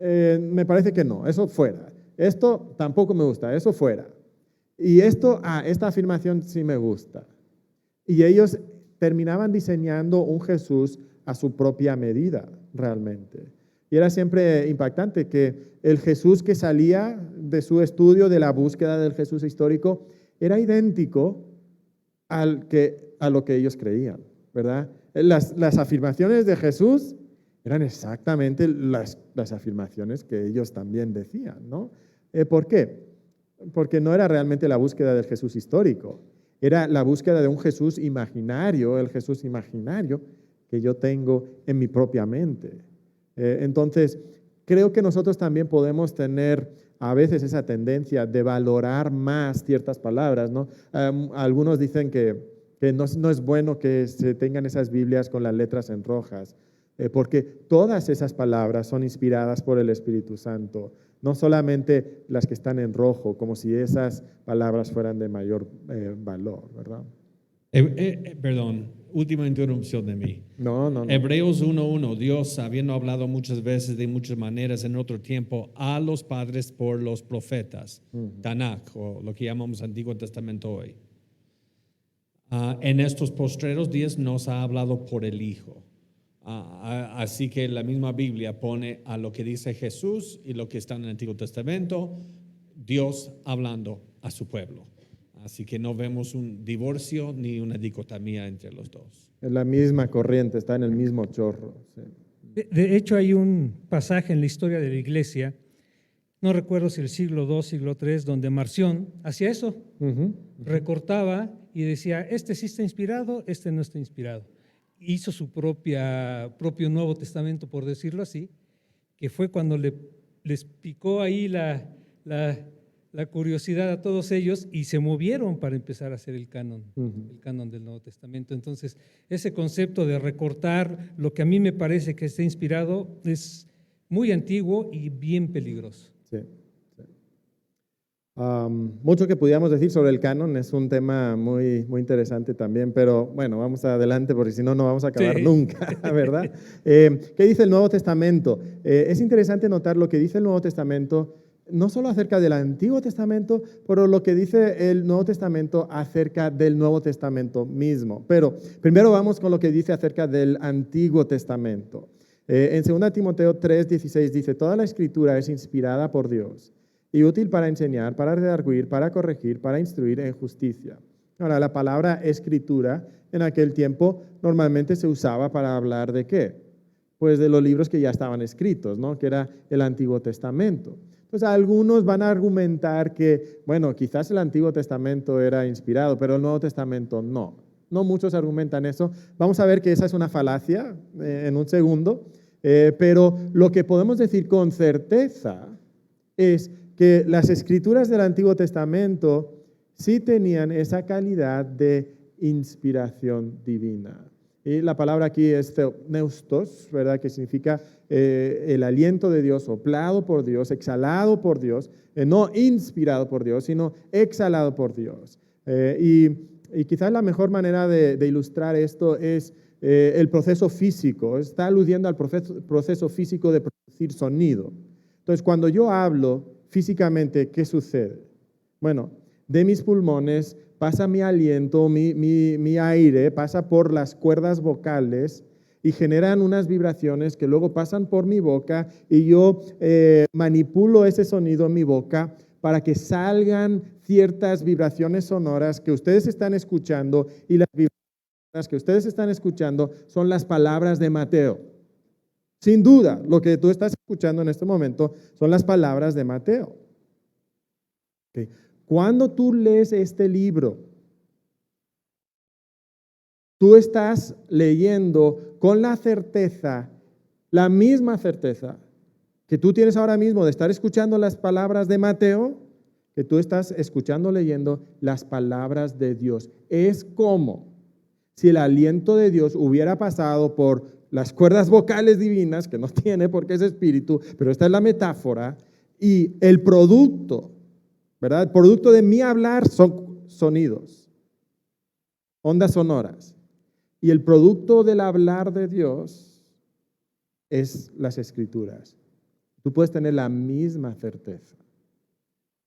me parece que no, eso fuera. Esto tampoco me gusta, eso fuera. Y esta afirmación sí me gusta. Y ellos terminaban diseñando un Jesús a su propia medida, realmente. Y era siempre impactante que el Jesús que salía de su estudio, de la búsqueda del Jesús histórico, era idéntico a lo que ellos creían, ¿verdad? Las afirmaciones de Jesús eran exactamente las afirmaciones que ellos también decían, ¿no? ¿Por qué? Porque no era realmente la búsqueda del Jesús histórico, era la búsqueda de un Jesús imaginario, el Jesús imaginario que yo tengo en mi propia mente. Entonces, creo que nosotros también podemos tener a veces esa tendencia de valorar más ciertas palabras, ¿no? Algunos dicen que no es bueno que se tengan esas Biblias con las letras en rojas, porque todas esas palabras son inspiradas por el Espíritu Santo, no solamente las que están en rojo, como si esas palabras fueran de mayor valor, ¿verdad? Perdón, última interrupción de mí. No. Hebreos 1:1, Dios, habiendo hablado muchas veces de muchas maneras en otro tiempo a los padres por los profetas, Tanakh, o lo que llamamos Antiguo Testamento hoy. En estos postreros días nos ha hablado por el Hijo. Así que la misma Biblia pone a lo que dice Jesús y lo que está en el Antiguo Testamento, Dios hablando a su pueblo. Así que no vemos un divorcio ni una dicotomía entre los dos. Es la misma corriente, está en el mismo chorro. Sí. De hecho, hay un pasaje en la historia de la Iglesia, no recuerdo si el siglo II, siglo III, donde Marción hacía eso, recortaba y decía, este sí está inspirado, este no está inspirado. Hizo su propio Nuevo Testamento, por decirlo así, que fue cuando les picó ahí la curiosidad a todos ellos y se movieron para empezar a hacer el canon del Nuevo Testamento. Entonces, ese concepto de recortar lo que a mí me parece que está inspirado es muy antiguo y bien peligroso. Sí. Mucho que pudiéramos decir sobre el canon, es un tema muy, muy interesante también, pero bueno, vamos adelante porque si no, no vamos a acabar nunca, ¿verdad? ¿Qué dice el Nuevo Testamento? Es interesante notar lo que dice el Nuevo Testamento, no solo acerca del Antiguo Testamento, pero lo que dice el Nuevo Testamento acerca del Nuevo Testamento mismo. Pero primero vamos con lo que dice acerca del Antiguo Testamento. En 2 Timoteo 3:16 dice, toda la Escritura es inspirada por Dios y útil para enseñar, para redarguir, para corregir, para instruir en justicia. Ahora, la palabra escritura en aquel tiempo normalmente se usaba para hablar de ¿qué? Pues de los libros que ya estaban escritos, ¿no? Que era el Antiguo Testamento. Entonces, algunos van a argumentar que, bueno, quizás el Antiguo Testamento era inspirado, pero el Nuevo Testamento no. No muchos argumentan eso. Vamos a ver que esa es una falacia en un segundo, pero lo que podemos decir con certeza es que las escrituras del Antiguo Testamento sí tenían esa calidad de inspiración divina. Y la palabra aquí es theopneustos, ¿verdad? Que significa el aliento de Dios, soplado por Dios, exhalado por Dios, no inspirado por Dios, sino exhalado por Dios. Y quizás la mejor manera de ilustrar esto es el proceso físico. Está aludiendo al proceso físico de producir sonido. Entonces, cuando yo hablo físicamente, ¿qué sucede? Bueno, de mis pulmones pasa mi aliento, mi aire, pasa por las cuerdas vocales y generan unas vibraciones que luego pasan por mi boca y yo manipulo ese sonido en mi boca para que salgan ciertas vibraciones sonoras que ustedes están escuchando, y las vibraciones que ustedes están escuchando son las palabras de Mateo. Sin duda, lo que tú estás escuchando en este momento son las palabras de Mateo. Okay. Cuando tú lees este libro, tú estás leyendo con la certeza, la misma certeza que tú tienes ahora mismo de estar escuchando las palabras de Mateo, que tú estás escuchando, leyendo las palabras de Dios. Es como si el aliento de Dios hubiera pasado por las cuerdas vocales divinas, que no tiene porque es espíritu, pero esta es la metáfora, y el producto, ¿verdad? El producto de mi hablar son sonidos, ondas sonoras. Y el producto del hablar de Dios es las Escrituras. Tú puedes tener la misma certeza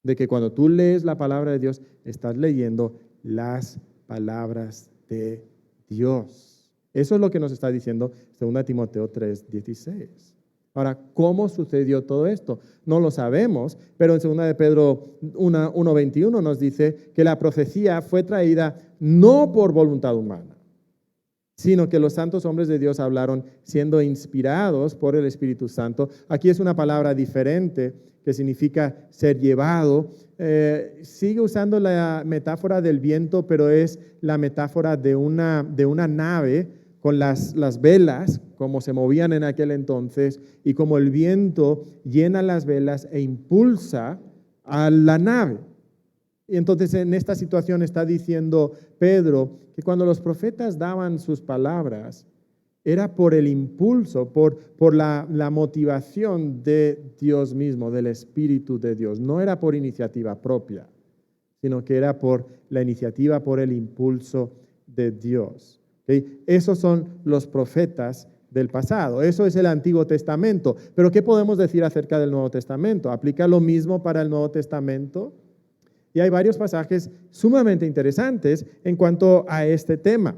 de que cuando tú lees la palabra de Dios, estás leyendo las palabras de Dios. Eso es lo que nos está diciendo 2 Timoteo 3:16. Ahora, ¿cómo sucedió todo esto? No lo sabemos, pero en 2 de Pedro 1:21 nos dice que la profecía fue traída no por voluntad humana, sino que los santos hombres de Dios hablaron siendo inspirados por el Espíritu Santo. Aquí es una palabra diferente que significa ser llevado. Sigue usando la metáfora del viento, pero es la metáfora de una nave con las velas, como se movían en aquel entonces, y como el viento llena las velas e impulsa a la nave. Y entonces en esta situación está diciendo Pedro que cuando los profetas daban sus palabras, era por el impulso, por la motivación de Dios mismo, del Espíritu de Dios. No era por iniciativa propia, sino que era por la iniciativa, por el impulso de Dios. ¿Okay? Esos son los profetas del pasado. Eso es el Antiguo Testamento. Pero ¿qué podemos decir acerca del Nuevo Testamento? ¿Aplica lo mismo para el Nuevo Testamento? Y hay varios pasajes sumamente interesantes en cuanto a este tema.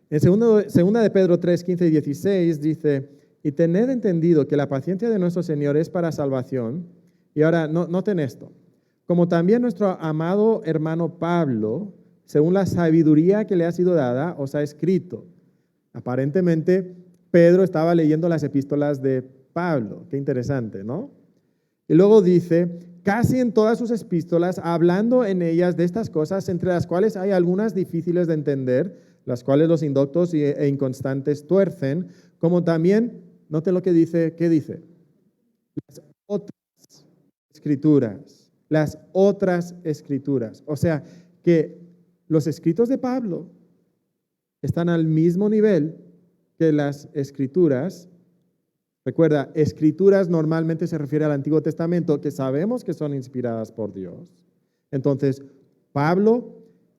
En 2 de Pedro 3, 15 y 16 dice: y tened entendido que la paciencia de nuestro Señor es para salvación. Y ahora, noten esto. Como también nuestro amado hermano Pablo, según la sabiduría que le ha sido dada, os ha escrito. Aparentemente, Pedro estaba leyendo las epístolas de Pablo. Qué interesante, ¿no? Y luego dice: casi en todas sus epístolas, hablando en ellas de estas cosas, entre las cuales hay algunas difíciles de entender, las cuales los indoctos e inconstantes tuercen, como también, noten lo que dice, ¿qué dice? Las otras escrituras. O sea, que los escritos de Pablo están al mismo nivel que las escrituras. Recuerda, escrituras normalmente se refiere al Antiguo Testamento, que sabemos que son inspiradas por Dios. Entonces, Pablo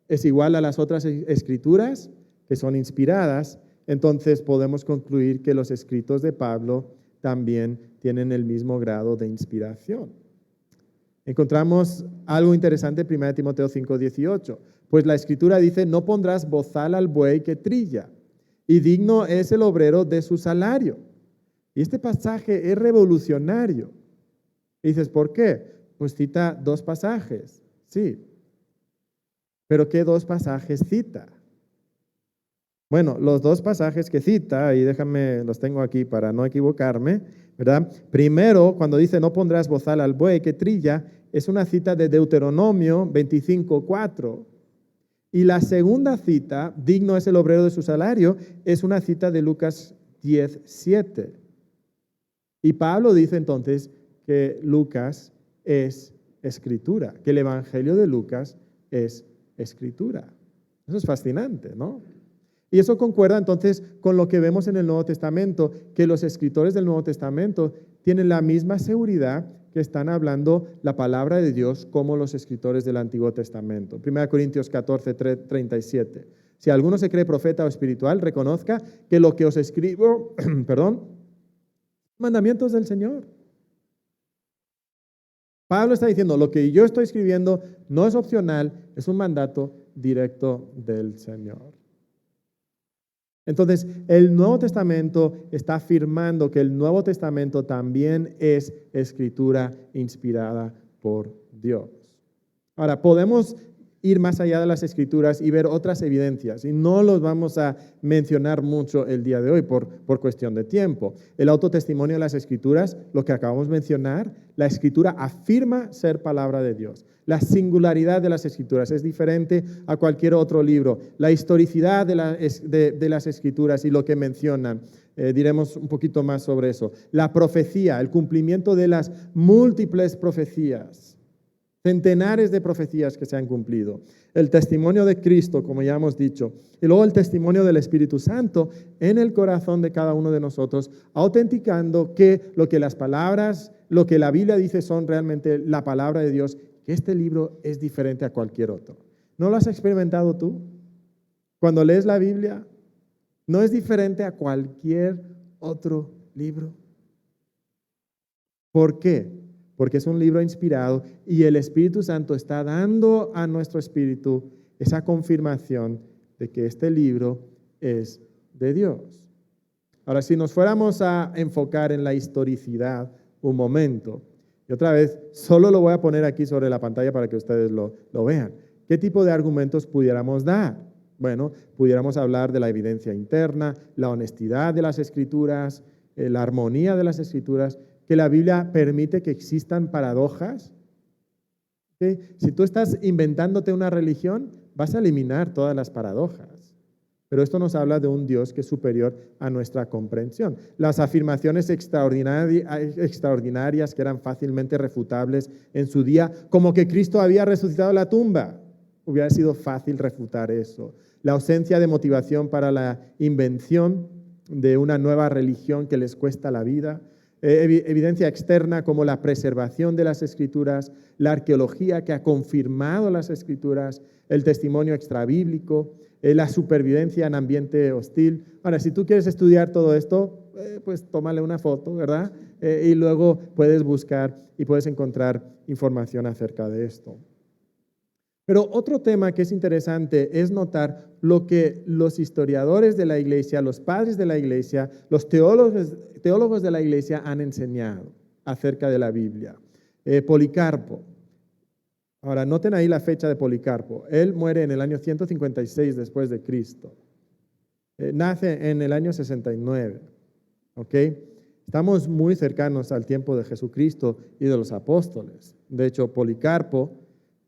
es igual a las otras escrituras que son inspiradas. Entonces, podemos concluir que los escritos de Pablo también tienen el mismo grado de inspiración. Encontramos algo interesante en 1 Timoteo 5:18. Pues la escritura dice: no pondrás bozal al buey que trilla, y digno es el obrero de su salario. Y este pasaje es revolucionario. Y dices, ¿por qué? Pues cita dos pasajes. Sí. ¿Pero qué dos pasajes cita? Bueno, los dos pasajes que cita, y déjame, los tengo aquí para no equivocarme, ¿verdad? Primero, cuando dice no pondrás bozal al buey que trilla, es una cita de Deuteronomio 25:4. Y la segunda cita, digno es el obrero de su salario, es una cita de Lucas 10:7. Y Pablo dice entonces que Lucas es escritura, que el Evangelio de Lucas es escritura. Eso es fascinante, ¿no? Y eso concuerda entonces con lo que vemos en el Nuevo Testamento, que los escritores del Nuevo Testamento tienen la misma seguridad que están hablando la palabra de Dios como los escritores del Antiguo Testamento. 1 Corintios 14:37. Si alguno se cree profeta o espiritual, reconozca que lo que os escribo, mandamientos del Señor. Pablo está diciendo, lo que yo estoy escribiendo no es opcional, es un mandato directo del Señor. Entonces, el Nuevo Testamento está afirmando que el Nuevo Testamento también es escritura inspirada por Dios. Ahora, podemos ir más allá de las escrituras y ver otras evidencias, y no los vamos a mencionar mucho el día de hoy por cuestión de tiempo. El autotestimonio de las escrituras, lo que acabamos de mencionar, la escritura afirma ser palabra de Dios. La singularidad de las escrituras es diferente a cualquier otro libro. La historicidad de las escrituras y lo que mencionan, diremos un poquito más sobre eso. La profecía, el cumplimiento de las múltiples profecías. Centenares de profecías que se han cumplido. El testimonio de Cristo, como ya hemos dicho, y luego el testimonio del Espíritu Santo en el corazón de cada uno de nosotros, autenticando que lo que las palabras, lo que la Biblia dice son realmente la palabra de Dios, que este libro es diferente a cualquier otro. ¿No lo has experimentado tú? Cuando lees la Biblia, ¿no es diferente a cualquier otro libro? ¿Por qué? Porque es un libro inspirado y el Espíritu Santo está dando a nuestro espíritu esa confirmación de que este libro es de Dios. Ahora, si nos fuéramos a enfocar en la historicidad un momento, y otra vez, solo lo voy a poner aquí sobre la pantalla para que ustedes lo vean. ¿Qué tipo de argumentos pudiéramos dar? Bueno, pudiéramos hablar de la evidencia interna, la honestidad de las Escrituras, la armonía de las Escrituras, que la Biblia permite que existan paradojas. ¿Sí? Si tú estás inventándote una religión, vas a eliminar todas las paradojas. Pero esto nos habla de un Dios que es superior a nuestra comprensión. Las afirmaciones extraordinarias que eran fácilmente refutables en su día, como que Cristo había resucitado de la tumba, hubiera sido fácil refutar eso. La ausencia de motivación para la invención de una nueva religión que les cuesta la vida. Evidencia externa como la preservación de las Escrituras, la arqueología que ha confirmado las Escrituras, el testimonio extrabíblico, la supervivencia en ambiente hostil. Ahora, si tú quieres estudiar todo esto, pues tómale una foto, ¿verdad? Y luego puedes buscar y puedes encontrar información acerca de esto. Pero otro tema que es interesante es notar lo que los historiadores de la iglesia, los padres de la iglesia, los teólogos de la iglesia han enseñado acerca de la Biblia. Policarpo. Ahora, noten ahí la fecha de Policarpo. Él muere en el año 156 después de Cristo. Nace en el año 69. ¿Ok? Estamos muy cercanos al tiempo de Jesucristo y de los apóstoles. De hecho, Policarpo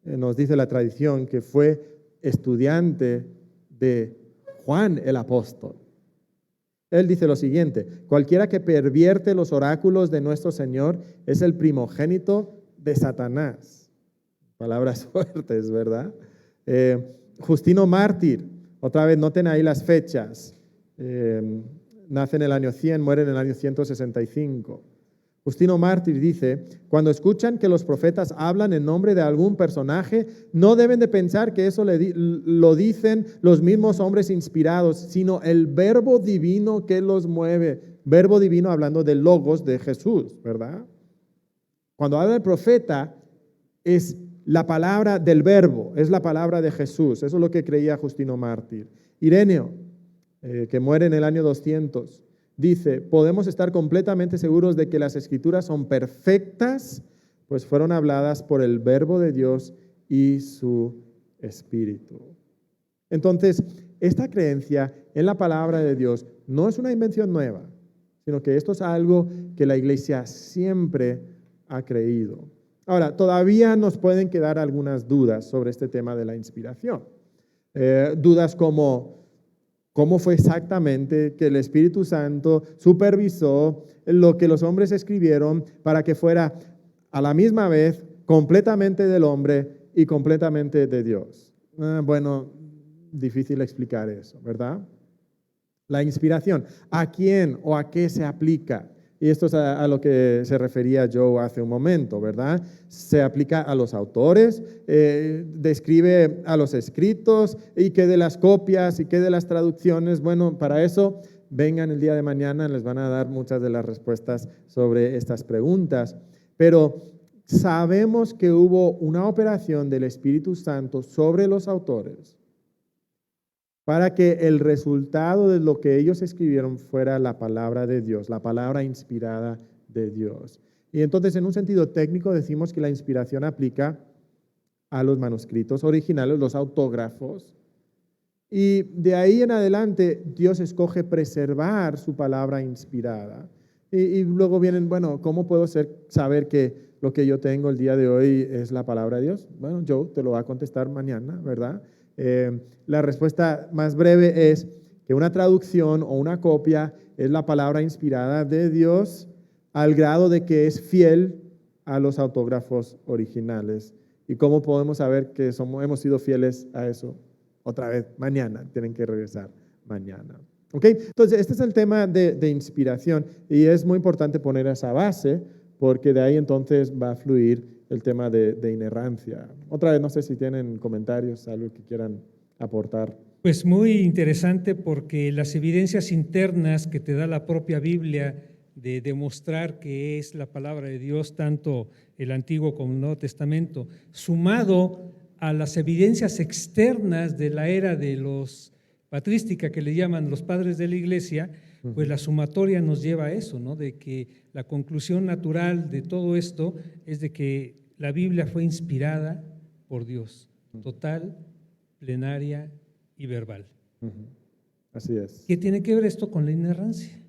nos dice la tradición que fue estudiante de Juan el apóstol. Él dice lo siguiente: cualquiera que pervierte los oráculos de nuestro Señor es el primogénito de Satanás. Palabras fuertes, ¿verdad? Justino Mártir, otra vez noten ahí las fechas. Nace en el año 100, muere en el año 165. Justino Mártir dice: cuando escuchan que los profetas hablan en nombre de algún personaje, no deben de pensar que eso lo dicen los mismos hombres inspirados, sino el verbo divino que los mueve. Verbo divino hablando del logos de Jesús, ¿verdad? Cuando habla el profeta, es la palabra del verbo, es la palabra de Jesús. Eso es lo que creía Justino Mártir. Ireneo, que muere en el año 200, dice: podemos estar completamente seguros de que las Escrituras son perfectas, pues fueron habladas por el Verbo de Dios y su Espíritu. Entonces, esta creencia en la palabra de Dios no es una invención nueva, sino que esto es algo que la iglesia siempre ha creído. Ahora, todavía nos pueden quedar algunas dudas sobre este tema de la inspiración. Dudas como: ¿cómo fue exactamente que el Espíritu Santo supervisó lo que los hombres escribieron para que fuera a la misma vez completamente del hombre y completamente de Dios? Bueno, difícil explicar eso, ¿verdad? La inspiración, ¿a quién o a qué se aplica? Y esto es a lo que se refería Joe hace un momento, ¿verdad? Se aplica a los autores, describe a los escritos, y qué de las copias y qué de las traducciones. Bueno, para eso vengan el día de mañana, les van a dar muchas de las respuestas sobre estas preguntas. Pero sabemos que hubo una operación del Espíritu Santo sobre los autores para que el resultado de lo que ellos escribieron fuera la palabra de Dios, la palabra inspirada de Dios. Y entonces, en un sentido técnico, decimos que la inspiración aplica a los manuscritos originales, los autógrafos, y de ahí en adelante Dios escoge preservar su palabra inspirada. Y luego vienen, bueno, ¿cómo puedo saber que lo que yo tengo el día de hoy es la palabra de Dios? Bueno, Joe te lo va a contestar mañana, ¿verdad? La respuesta más breve es que una traducción o una copia es la palabra inspirada de Dios al grado de que es fiel a los autógrafos originales. ¿Y cómo podemos saber que hemos sido fieles a eso? Otra vez, mañana, tienen que regresar mañana. ¿Ok? Entonces, este es el tema de inspiración y es muy importante poner esa base porque de ahí entonces va a fluir el tema de inerrancia. Otra vez, no sé si tienen comentarios, algo que quieran aportar. Pues muy interesante porque las evidencias internas que te da la propia Biblia de demostrar que es la palabra de Dios, tanto el Antiguo como el Nuevo Testamento, sumado a las evidencias externas de la era de los patrística que le llaman los padres de la iglesia, pues la sumatoria nos lleva a eso, ¿no? De que la conclusión natural de todo esto es de que la Biblia fue inspirada por Dios, total, plenaria y verbal. Así es. ¿Qué tiene que ver esto con la inerrancia?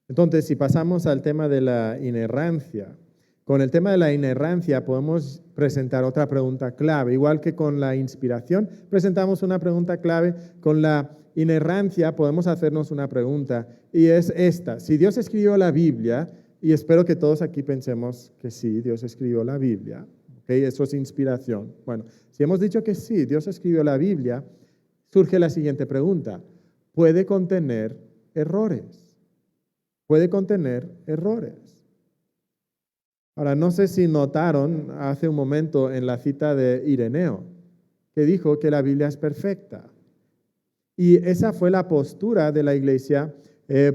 Entonces, si pasamos al tema de la inerrancia, con el tema de la inerrancia podemos presentar otra pregunta clave. Igual que con la inspiración, presentamos una pregunta clave. Con la inerrancia podemos hacernos una pregunta y es esta. Si Dios escribió la Biblia, y espero que todos aquí pensemos que sí, Dios escribió la Biblia, ¿okay? Eso es inspiración. Bueno, si hemos dicho que sí, Dios escribió la Biblia, surge la siguiente pregunta. ¿Puede contener errores? ¿Puede contener errores? Ahora, no sé si notaron hace un momento en la cita de Ireneo, que dijo que la Biblia es perfecta. Y esa fue la postura de la iglesia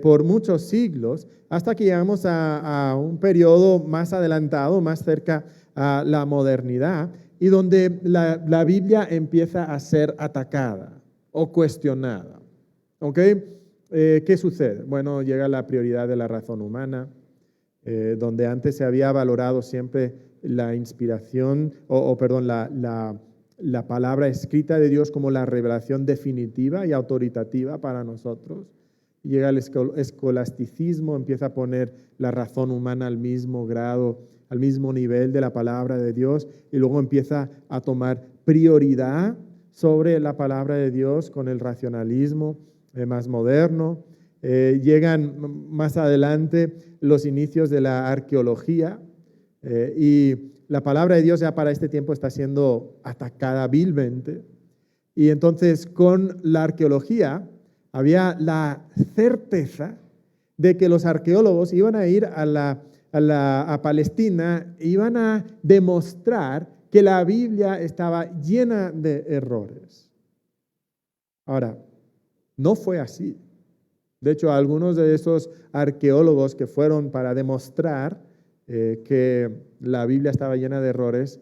por muchos siglos, hasta que llegamos a un periodo más adelantado, más cerca a la modernidad, y donde la Biblia empieza a ser atacada o cuestionada. ¿Ok? ¿Qué sucede? Bueno, llega la prioridad de la razón humana, donde antes se había valorado siempre la inspiración, la palabra escrita de Dios como la revelación definitiva y autoritativa para nosotros. Llega el escolasticismo, empieza a poner la razón humana al mismo grado, al mismo nivel de la palabra de Dios, y luego empieza a tomar prioridad sobre la palabra de Dios con el racionalismo más moderno. Llegan más adelante los inicios de la arqueología y la palabra de Dios ya para este tiempo está siendo atacada vilmente. Y entonces con la arqueología había la certeza de que los arqueólogos iban a ir a Palestina, iban a demostrar que la Biblia estaba llena de errores. Ahora, no fue así. De hecho, algunos de esos arqueólogos que fueron para demostrar que la Biblia estaba llena de errores,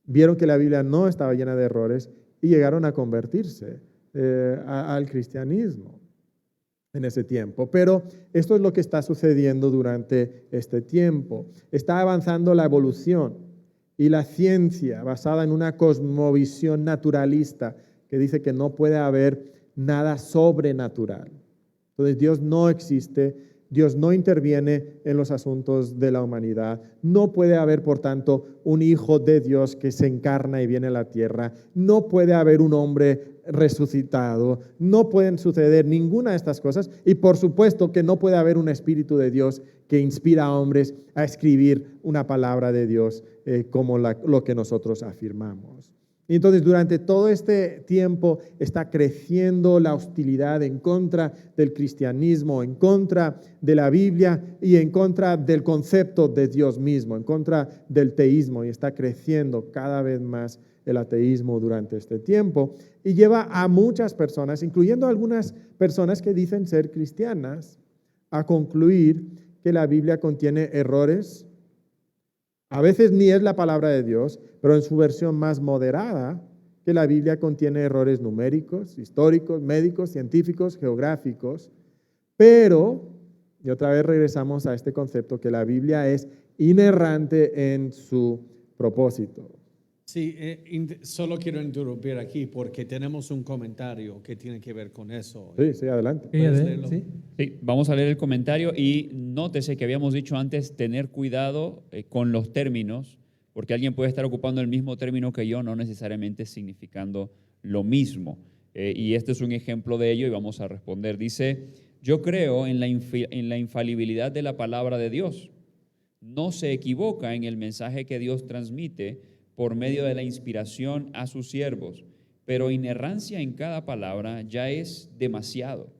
vieron que la Biblia no estaba llena de errores y llegaron a convertirse al cristianismo en ese tiempo. Pero esto es lo que está sucediendo durante este tiempo. Está avanzando la evolución y la ciencia basada en una cosmovisión naturalista que dice que no puede haber nada sobrenatural. Entonces Dios no existe, Dios no interviene en los asuntos de la humanidad. No puede haber, por tanto, un hijo de Dios que se encarna y viene a la tierra. No puede haber un hombre resucitado. No pueden suceder ninguna de estas cosas. Y por supuesto que no puede haber un espíritu de Dios que inspira a hombres a escribir una palabra de Dios como lo que nosotros afirmamos. Y entonces durante todo este tiempo está creciendo la hostilidad en contra del cristianismo, en contra de la Biblia y en contra del concepto de Dios mismo, en contra del teísmo, y está creciendo cada vez más el ateísmo durante este tiempo y lleva a muchas personas, incluyendo algunas personas que dicen ser cristianas, a concluir que la Biblia contiene errores. A veces ni es la palabra de Dios, pero en su versión más moderada que la Biblia contiene errores numéricos, históricos, médicos, científicos, geográficos, pero, y otra vez regresamos a este concepto, que la Biblia es inerrante en su propósito. Sí, solo quiero interrumpir aquí porque tenemos un comentario que tiene que ver con eso. Sí, adelante. ¿Puedes leerlo? Sí. Sí, vamos a leer el comentario y nótese que habíamos dicho antes tener cuidado con los términos, porque alguien puede estar ocupando el mismo término que yo, no necesariamente significando lo mismo. Y este es un ejemplo de ello y vamos a responder. Dice, yo creo en la infalibilidad de la palabra de Dios. No se equivoca en el mensaje que Dios transmite por medio de la inspiración a sus siervos, pero inerrancia en cada palabra ya es demasiado,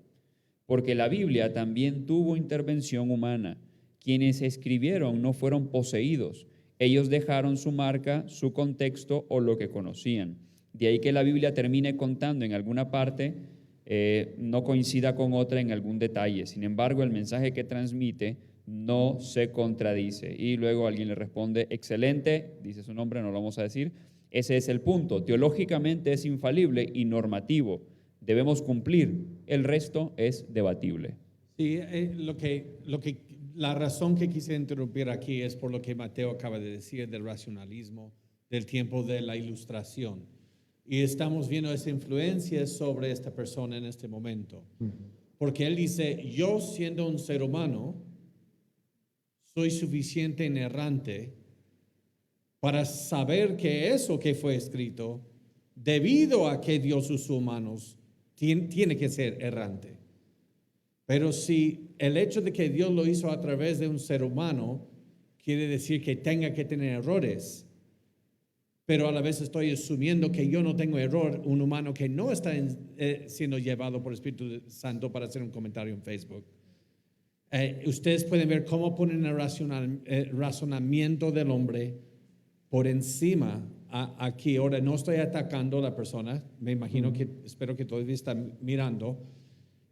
porque la Biblia también tuvo intervención humana. Quienes escribieron no fueron poseídos, ellos dejaron su marca, su contexto o lo que conocían. De ahí que la Biblia termine contando en alguna parte, no coincida con otra en algún detalle. Sin embargo, el mensaje que transmite no se contradice. Y luego alguien le responde, excelente, dice su nombre, no lo vamos a decir. Ese es el punto. Teológicamente es infalible y normativo. Debemos cumplir. El resto es debatible. Sí, la razón que quise interrumpir aquí es por lo que Mateo acaba de decir del racionalismo, del tiempo de la ilustración. Y estamos viendo esa influencia sobre esta persona en este momento. Porque él dice, yo siendo un ser humano, soy suficiente en errante para saber que eso que fue escrito, debido a que Dios usó humanos, tiene que ser errante. Pero si el hecho de que Dios lo hizo a través de un ser humano, quiere decir que tenga que tener errores, pero a la vez estoy asumiendo que yo no tengo error, un humano que no está siendo llevado por el Espíritu Santo para hacer un comentario en Facebook. Ustedes pueden ver cómo ponen el razonamiento del hombre por encima aquí. Ahora no estoy atacando a la persona, me imagino espero que todavía están mirando,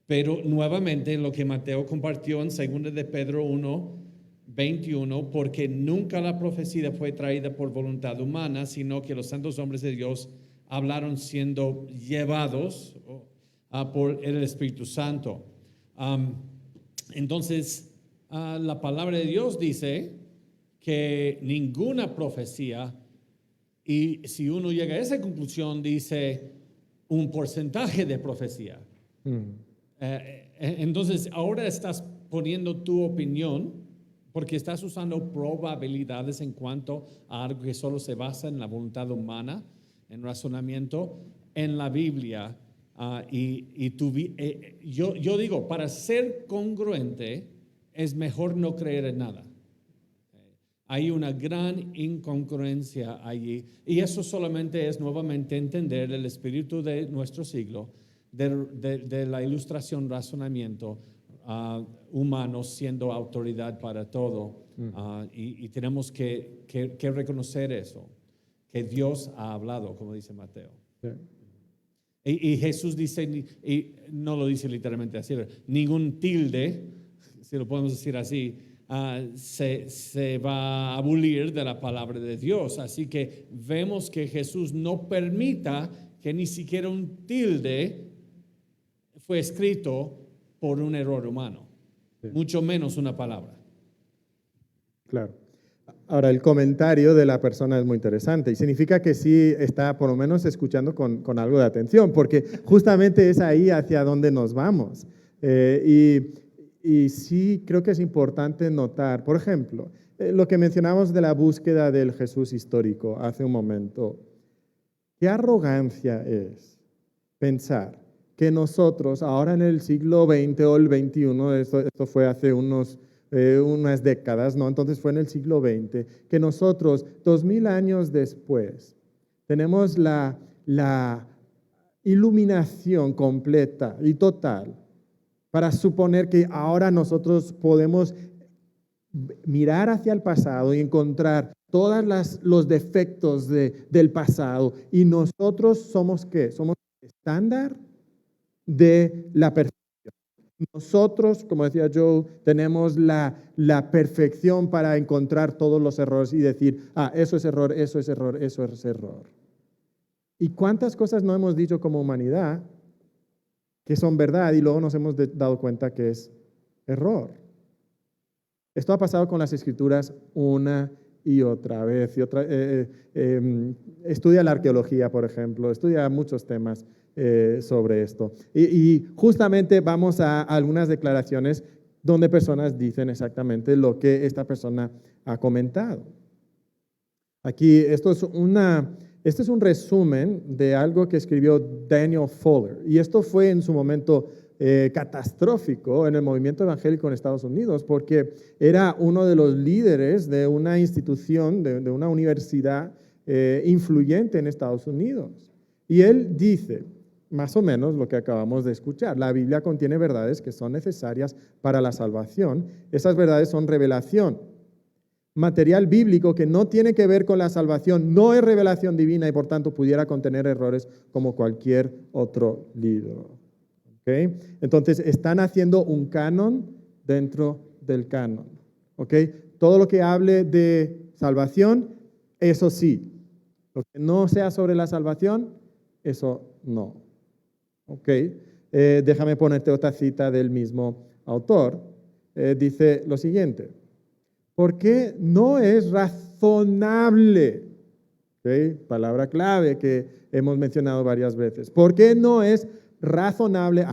pero nuevamente lo que Mateo compartió en 2 de Pedro 1:21, porque nunca la profecía fue traída por voluntad humana, sino que los santos hombres de Dios hablaron siendo llevados por el Espíritu Santo. Entonces, la palabra de Dios dice que ninguna profecía, y si uno llega a esa conclusión, dice un porcentaje de profecía. Entonces, ahora estás poniendo tu opinión porque estás usando probabilidades en cuanto a algo que solo se basa en la voluntad humana, en razonamiento, en la Biblia. Yo digo, para ser congruente es mejor no creer en nada. Hay una gran incongruencia allí y eso solamente es nuevamente entender el espíritu de nuestro siglo, de la ilustración, razonamiento humano siendo autoridad para todo. Y tenemos que reconocer eso, que Dios ha hablado, como dice Mateo. Sí. Y Jesús dice, y no lo dice literalmente así, ningún tilde, si lo podemos decir así, se va a abolir de la palabra de Dios. Así que vemos que Jesús no permita que ni siquiera un tilde fue escrito por un error humano, mucho menos una palabra. Claro. Ahora, el comentario de la persona es muy interesante y significa que sí está por lo menos escuchando con algo de atención, porque justamente es ahí hacia donde nos vamos. Y sí creo que es importante notar, por ejemplo, lo que mencionamos de la búsqueda del Jesús histórico hace un momento. Qué arrogancia es pensar que nosotros, ahora en el siglo XX o el XXI, esto fue hace unas décadas, ¿no? Entonces fue en el siglo XX, que nosotros, 2000 años después, tenemos la iluminación completa y total para suponer que ahora nosotros podemos mirar hacia el pasado y encontrar todos los defectos del pasado. Y nosotros somos ¿qué? Somos el estándar de la perfección. Nosotros, como decía Joe, tenemos la perfección para encontrar todos los errores y decir, eso es error, eso es error, eso es error. ¿Y cuántas cosas no hemos dicho como humanidad que son verdad y luego nos hemos dado cuenta que es error? Esto ha pasado con las Escrituras una y otra vez. Estudia la arqueología, por ejemplo, estudia muchos temas sobre esto. Y justamente vamos a algunas declaraciones donde personas dicen exactamente lo que esta persona ha comentado. Aquí, esto es un resumen de algo que escribió Daniel Fuller. Y esto fue en su momento catastrófico en el movimiento evangélico en Estados Unidos, porque era uno de los líderes de una institución, de una universidad influyente en Estados Unidos. Y él dice, más o menos lo que acabamos de escuchar: la Biblia contiene verdades que son necesarias para la salvación. Esas verdades son revelación. Material bíblico que no tiene que ver con la salvación no es revelación divina y por tanto pudiera contener errores como cualquier otro libro. ¿Okay? Entonces están haciendo un canon dentro del canon. ¿Okay? Todo lo que hable de salvación, eso sí. Lo que no sea sobre la salvación, eso no. ¿Okay? Déjame ponerte otra cita del mismo autor. Dice lo siguiente: ¿por qué no es razonable? ¿Okay? Palabra clave que hemos mencionado varias veces. ¿Por qué no es razonable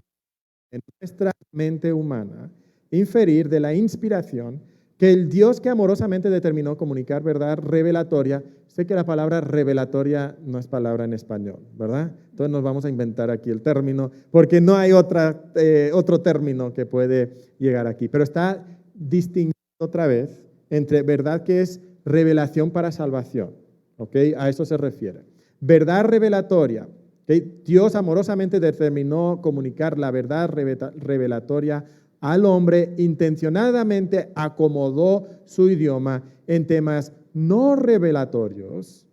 en nuestra mente humana inferir de la inspiración que el Dios que amorosamente determinó comunicar verdad revelatoria? Sé que la palabra revelatoria no es palabra en español, ¿verdad? Entonces nos vamos a inventar aquí el término, porque no hay otro término que puede llegar aquí. Pero está distinguido otra vez entre verdad que es revelación para salvación, ¿ok? A eso se refiere. Verdad revelatoria, ¿okay? Dios amorosamente determinó comunicar la verdad revelatoria al hombre, intencionadamente acomodó su idioma en temas no revelatorios,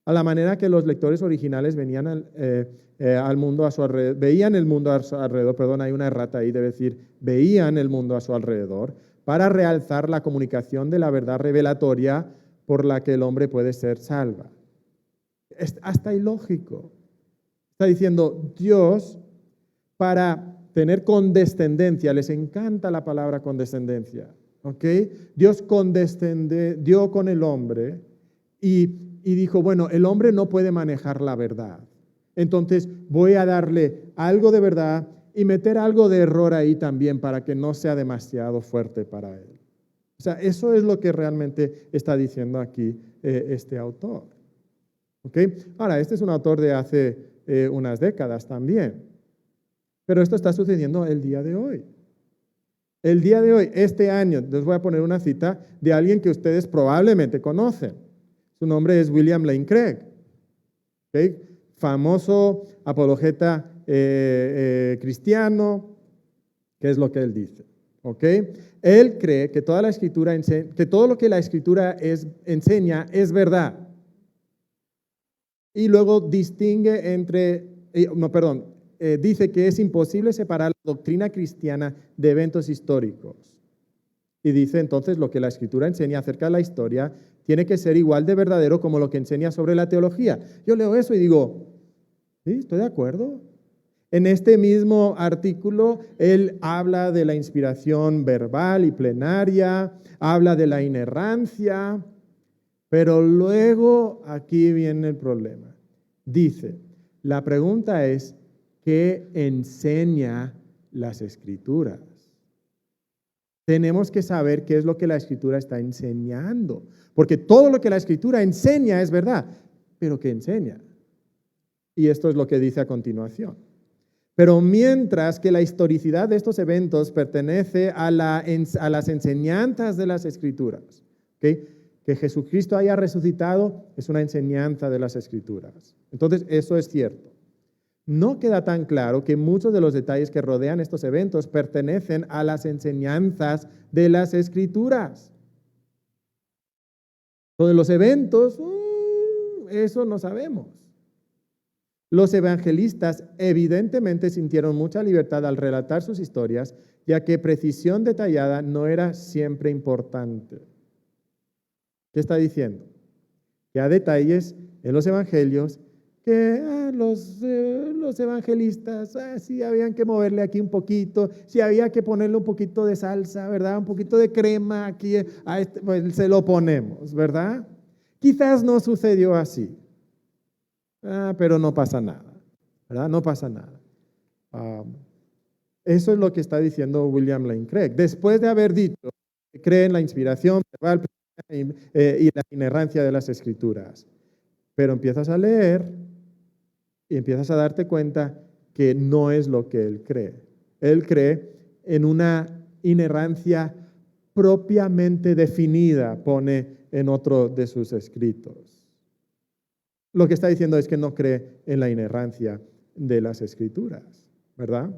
a la manera que los lectores originales veían al mundo a su alrededor, hay una errata ahí, debe decir, veían el mundo a su alrededor, para realzar la comunicación de la verdad revelatoria por la que el hombre puede ser salvo. Es hasta ilógico. Está diciendo Dios, para tener condescendencia, les encanta la palabra condescendencia, ¿ok? Dios dio con el hombre y dijo, bueno, el hombre no puede manejar la verdad, entonces voy a darle algo de verdad y meter algo de error ahí también para que no sea demasiado fuerte para él. O sea, eso es lo que realmente está diciendo aquí este autor. ¿Ok? Ahora, este es un autor de hace unas décadas también, pero esto está sucediendo el día de hoy. El día de hoy, este año, les voy a poner una cita de alguien que ustedes probablemente conocen. Su nombre es William Lane Craig. ¿Ok? Famoso apologeta cristiano. ¿Qué es lo que él dice? ¿Ok? Él cree que toda la escritura que todo lo que la escritura enseña es verdad. Y luego distingue dice que es imposible separar la doctrina cristiana de eventos históricos. Y dice entonces lo que la escritura enseña acerca de la historia tiene que ser igual de verdadero como lo que enseña sobre la teología. Yo leo eso y digo, sí, estoy de acuerdo. En este mismo artículo, él habla de la inspiración verbal y plenaria, habla de la inerrancia, pero luego aquí viene el problema. Dice, la pregunta es, ¿qué enseña las Escrituras? Tenemos que saber qué es lo que la Escritura está enseñando, porque todo lo que la Escritura enseña es verdad, pero ¿qué enseña? Y esto es lo que dice a continuación. Pero mientras que la historicidad de estos eventos pertenece a las enseñanzas de las Escrituras, ¿okay? Que Jesucristo haya resucitado es una enseñanza de las Escrituras. Entonces, eso es cierto. No queda tan claro que muchos de los detalles que rodean estos eventos pertenecen a las enseñanzas de las Escrituras. Sobre los eventos, eso no sabemos. Los evangelistas evidentemente sintieron mucha libertad al relatar sus historias, ya que precisión detallada no era siempre importante. ¿Qué está diciendo? Que hay detalles en los evangelios que los evangelistas, sí habían que moverle aquí un poquito, sí había que ponerle un poquito de salsa, ¿verdad? Un poquito de crema aquí, pues se lo ponemos, ¿verdad? Quizás no sucedió así, pero no pasa nada, ¿verdad? No pasa nada. Eso es lo que está diciendo William Lane Craig. Después de haber dicho que cree en la inspiración verbal y la inerrancia de las Escrituras, pero empiezas a leer y empiezas a darte cuenta que no es lo que él cree. Él cree en una inerrancia propiamente definida, pone en otro de sus escritos. Lo que está diciendo es que no cree en la inerrancia de las Escrituras, ¿verdad?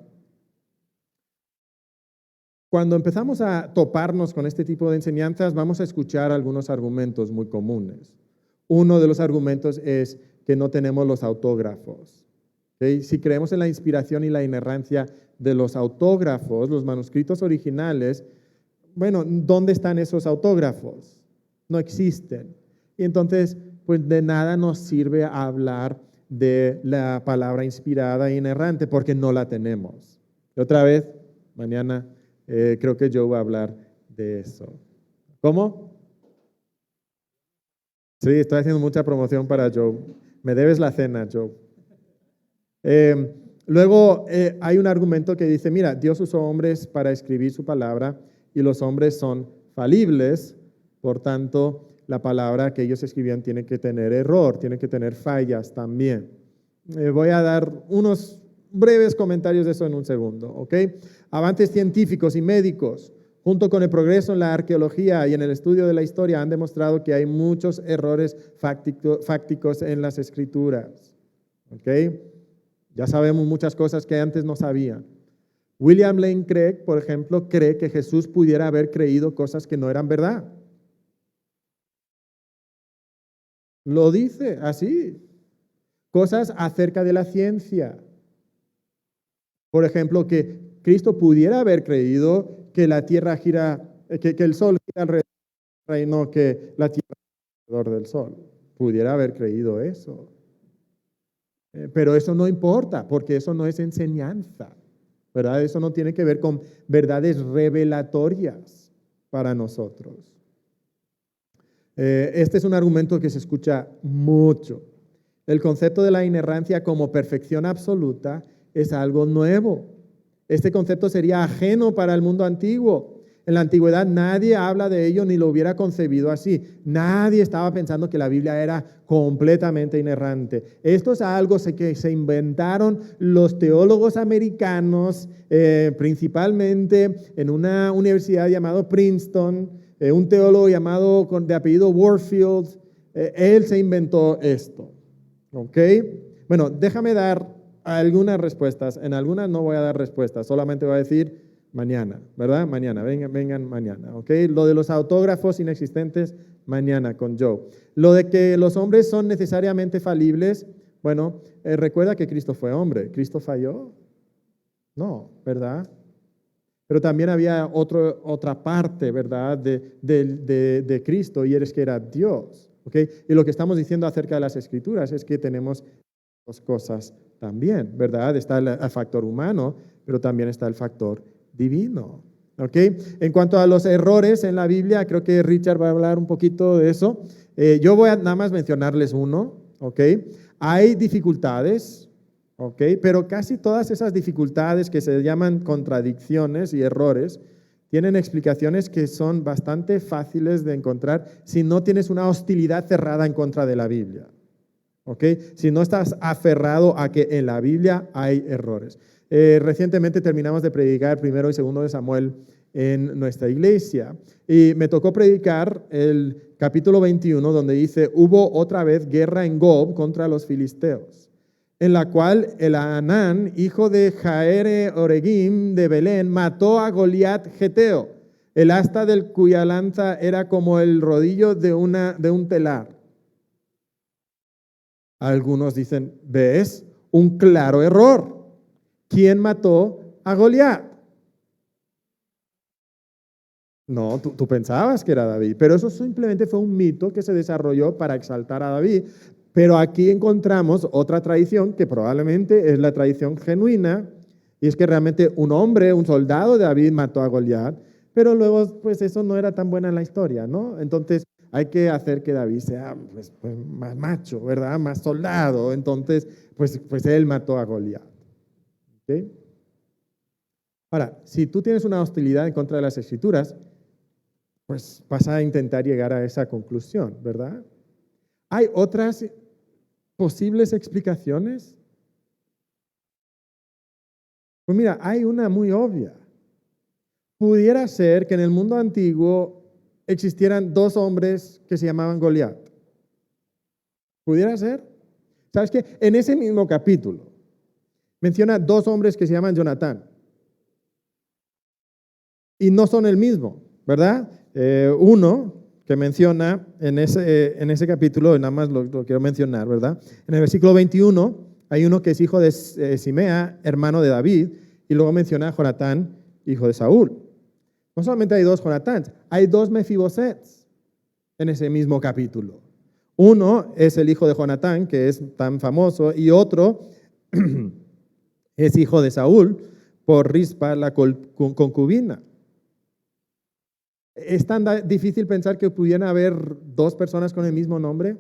Cuando empezamos a toparnos con este tipo de enseñanzas, vamos a escuchar algunos argumentos muy comunes. Uno de los argumentos es que no tenemos los autógrafos. ¿Okay? Si creemos en la inspiración y la inerrancia de los autógrafos, los manuscritos originales, bueno, ¿dónde están esos autógrafos? No existen. Y entonces, pues de nada nos sirve hablar de la palabra inspirada e inerrante porque no la tenemos. Y otra vez, mañana creo que Joe va a hablar de eso. ¿Cómo? Sí, estoy haciendo mucha promoción para Joe. Me debes la cena, Joe. Luego hay un argumento que dice, mira, Dios usó hombres para escribir su palabra y los hombres son falibles, por tanto, la palabra que ellos escribían tiene que tener error, tiene que tener fallas también. Voy a dar unos breves comentarios de eso en un segundo, ¿ok? Avances científicos y médicos, junto con el progreso en la arqueología y en el estudio de la historia, han demostrado que hay muchos errores fácticos en las Escrituras, ¿ok? Ya sabemos muchas cosas que antes no sabían. William Lane Craig, por ejemplo, cree que Jesús pudiera haber creído cosas que no eran verdad. Lo dice así. Cosas acerca de la ciencia. Por ejemplo, que Cristo pudiera haber creído que la tierra gira, que el sol gira alrededor del rey, no que la tierra gira alrededor del sol. Pudiera haber creído eso. Pero eso no importa, porque eso no es enseñanza, ¿verdad? Eso no tiene que ver con verdades revelatorias para nosotros. Este es un argumento que se escucha mucho. El concepto de la inerrancia como perfección absoluta es algo nuevo. Este concepto sería ajeno para el mundo antiguo. En la antigüedad nadie habla de ello ni lo hubiera concebido así. Nadie estaba pensando que la Biblia era completamente inerrante. Esto es algo que se inventaron los teólogos americanos, principalmente en una universidad llamada Princeton, un teólogo llamado de apellido Warfield. Él se inventó esto. ¿Ok? Bueno, déjame dar algunas respuestas. En algunas no voy a dar respuestas, solamente voy a decir mañana, ¿verdad? Mañana, vengan mañana, ¿ok? Lo de los autógrafos inexistentes, mañana con Joe. Lo de que los hombres son necesariamente falibles, bueno, recuerda que Cristo fue hombre. ¿Cristo falló? No, ¿verdad? Pero también había otra parte, ¿verdad? De Cristo, y es que era Dios, ¿ok? Y lo que estamos diciendo acerca de las Escrituras es que tenemos dos cosas también, ¿verdad? Está el factor humano, pero también está el factor divino, ¿ok? En cuanto a los errores en la Biblia, creo que Richard va a hablar un poquito de eso. Yo voy a nada más mencionarles uno, ¿ok? Hay dificultades, ¿ok? Pero casi todas esas dificultades que se llaman contradicciones y errores tienen explicaciones que son bastante fáciles de encontrar si no tienes una hostilidad cerrada en contra de la Biblia. ¿Ok? Si no estás aferrado a que en la Biblia hay errores. Recientemente terminamos de predicar 1 y 2 de Samuel en nuestra iglesia y me tocó predicar el capítulo 21 donde dice, hubo otra vez guerra en Gob contra los filisteos, en la cual el Anán, hijo de Jaere Oregim de Belén, mató a Goliat Geteo, el asta cuya lanza era como el rodillo de un telar. Algunos dicen, ¿ves? Un claro error. ¿Quién mató a Goliat? No, tú pensabas que era David, pero eso simplemente fue un mito que se desarrolló para exaltar a David. Pero aquí encontramos otra tradición que probablemente es la tradición genuina, y es que realmente un hombre, un soldado de David mató a Goliat, pero luego pues eso no era tan buena en la historia, ¿no? Entonces hay que hacer que David sea pues, más macho, ¿verdad? Más soldado. Entonces pues él mató a Goliat. ¿Okay? Ahora, si tú tienes una hostilidad en contra de las Escrituras, pues vas a intentar llegar a esa conclusión, ¿verdad? ¿Hay otras posibles explicaciones? Pues mira, hay una muy obvia. Pudiera ser que en el mundo antiguo existieran dos hombres que se llamaban Goliat. ¿Pudiera ser? ¿Sabes qué? En ese mismo capítulo menciona dos hombres que se llaman Jonatán. Y no son el mismo, ¿verdad? Uno que menciona en ese capítulo, y nada más lo quiero mencionar, ¿verdad? En el versículo 21 hay uno que es hijo de Simea, hermano de David, y luego menciona a Jonatán, hijo de Saúl. No solamente hay dos Jonatáns, hay dos Mefibosets en ese mismo capítulo. Uno es el hijo de Jonatán, que es tan famoso, y otro es hijo de Saúl por Rispa, la concubina. ¿Es tan difícil pensar que pudieran haber dos personas con el mismo nombre?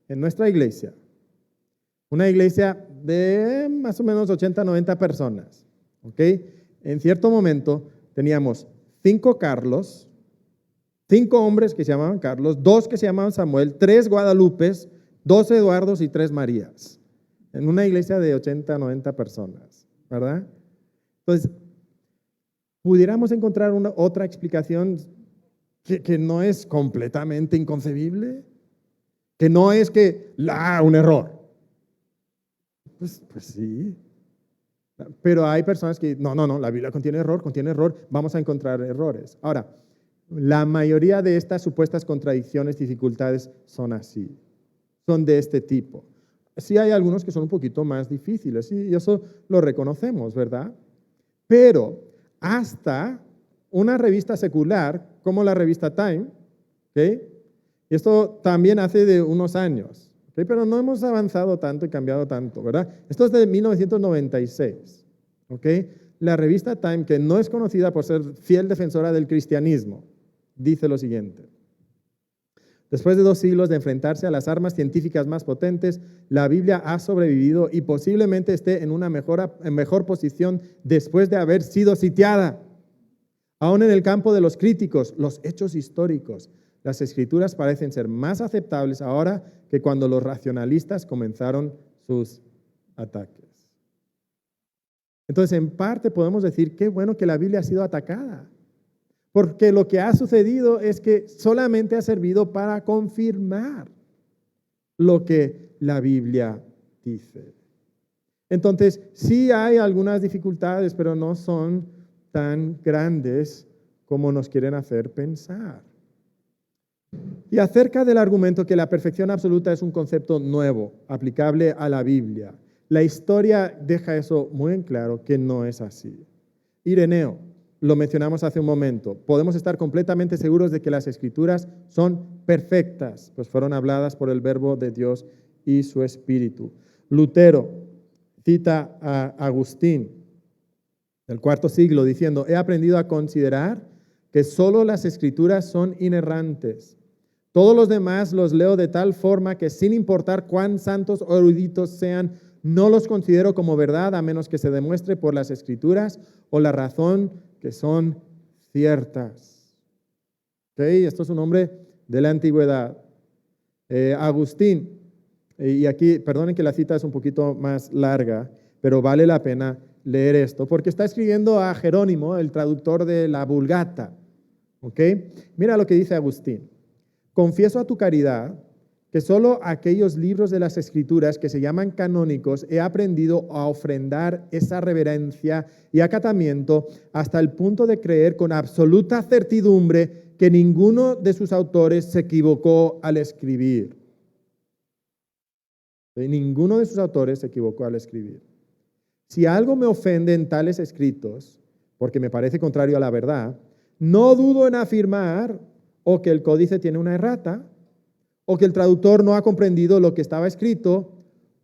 En nuestra iglesia, una iglesia de más o menos 80, 90 personas, ¿ok? En cierto momento teníamos 5 Carlos, 5 hombres que se llamaban Carlos, 2 que se llamaban Samuel, 3 Guadalupes, 2 Eduardos y 3 Marías, en una iglesia de 80, 90 personas, ¿verdad? Entonces, pudiéramos encontrar otra explicación que no es completamente inconcebible, que no es que un error. Pues sí. Pero hay personas que, no, la Biblia contiene error, vamos a encontrar errores. Ahora, la mayoría de estas supuestas contradicciones, dificultades, son así, son de este tipo. Sí hay algunos que son un poquito más difíciles, y eso lo reconocemos, ¿verdad? Pero hasta una revista secular, como la revista Time, ¿okay? Y esto también hace de unos años, ¿okay? Pero no hemos avanzado tanto y cambiado tanto, ¿verdad? Esto es de 1996, ¿okay? La revista Time, que no es conocida por ser fiel defensora del cristianismo, dice lo siguiente: después de 2 siglos de enfrentarse a las armas científicas más potentes, la Biblia ha sobrevivido y posiblemente esté en una mejor posición después de haber sido sitiada. Aún en el campo de los críticos, los hechos históricos, las Escrituras parecen ser más aceptables ahora que cuando los racionalistas comenzaron sus ataques. Entonces, en parte podemos decir, qué bueno que la Biblia ha sido atacada, porque lo que ha sucedido es que solamente ha servido para confirmar lo que la Biblia dice. Entonces, sí hay algunas dificultades, pero no son tan grandes como nos quieren hacer pensar. Y acerca del argumento que la perfección absoluta es un concepto nuevo, aplicable a la Biblia, la historia deja eso muy en claro que no es así. Ireneo, lo mencionamos hace un momento, podemos estar completamente seguros de que las Escrituras son perfectas, pues fueron habladas por el Verbo de Dios y su Espíritu. Lutero cita a Agustín del IV siglo diciendo: he aprendido a considerar que solo las Escrituras son inerrantes. Todos los demás los leo de tal forma que, sin importar cuán santos o eruditos sean, no los considero como verdad a menos que se demuestre por las Escrituras o la razón que son ciertas. ¿Okay? Esto es un hombre de la antigüedad. Agustín, y aquí, perdonen que la cita es un poquito más larga, pero vale la pena leer esto, porque está escribiendo a Jerónimo, el traductor de la Vulgata. ¿Okay? Mira lo que dice Agustín: confieso a tu caridad que solo aquellos libros de las Escrituras que se llaman canónicos he aprendido a ofrendar esa reverencia y acatamiento hasta el punto de creer con absoluta certidumbre que ninguno de sus autores se equivocó al escribir. Ninguno de sus autores se equivocó al escribir. Si algo me ofende en tales escritos, porque me parece contrario a la verdad, no dudo en afirmar o que el códice tiene una errata, o que el traductor no ha comprendido lo que estaba escrito,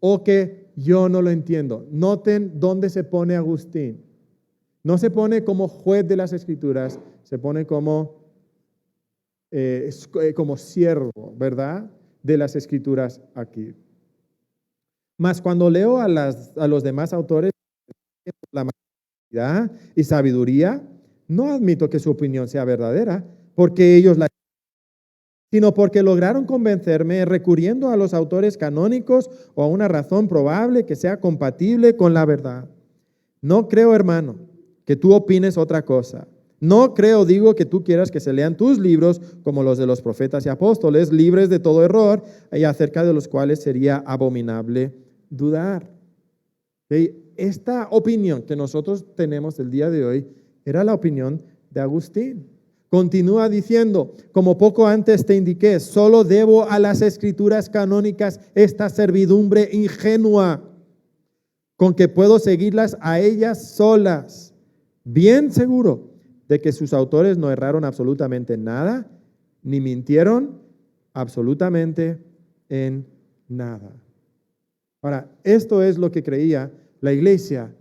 o que yo no lo entiendo. Noten dónde se pone Agustín. No se pone como juez de las Escrituras, se pone como siervo, ¿verdad?, de las Escrituras aquí. Mas cuando leo a los demás autores, la maturidad y sabiduría, no admito que su opinión sea verdadera, porque ellos la sino porque lograron convencerme recurriendo a los autores canónicos o a una razón probable que sea compatible con la verdad. No creo, hermano, que tú opines otra cosa. No creo, digo, que tú quieras que se lean tus libros como los de los profetas y apóstoles, libres de todo error y acerca de los cuales sería abominable dudar. ¿Sí? Esta opinión que nosotros tenemos el día de hoy era la opinión de Agustín. Continúa diciendo, como poco antes te indiqué, solo debo a las Escrituras canónicas esta servidumbre ingenua, con que puedo seguirlas a ellas solas, bien seguro de que sus autores no erraron absolutamente en nada, ni mintieron absolutamente en nada. Ahora, esto es lo que creía la iglesia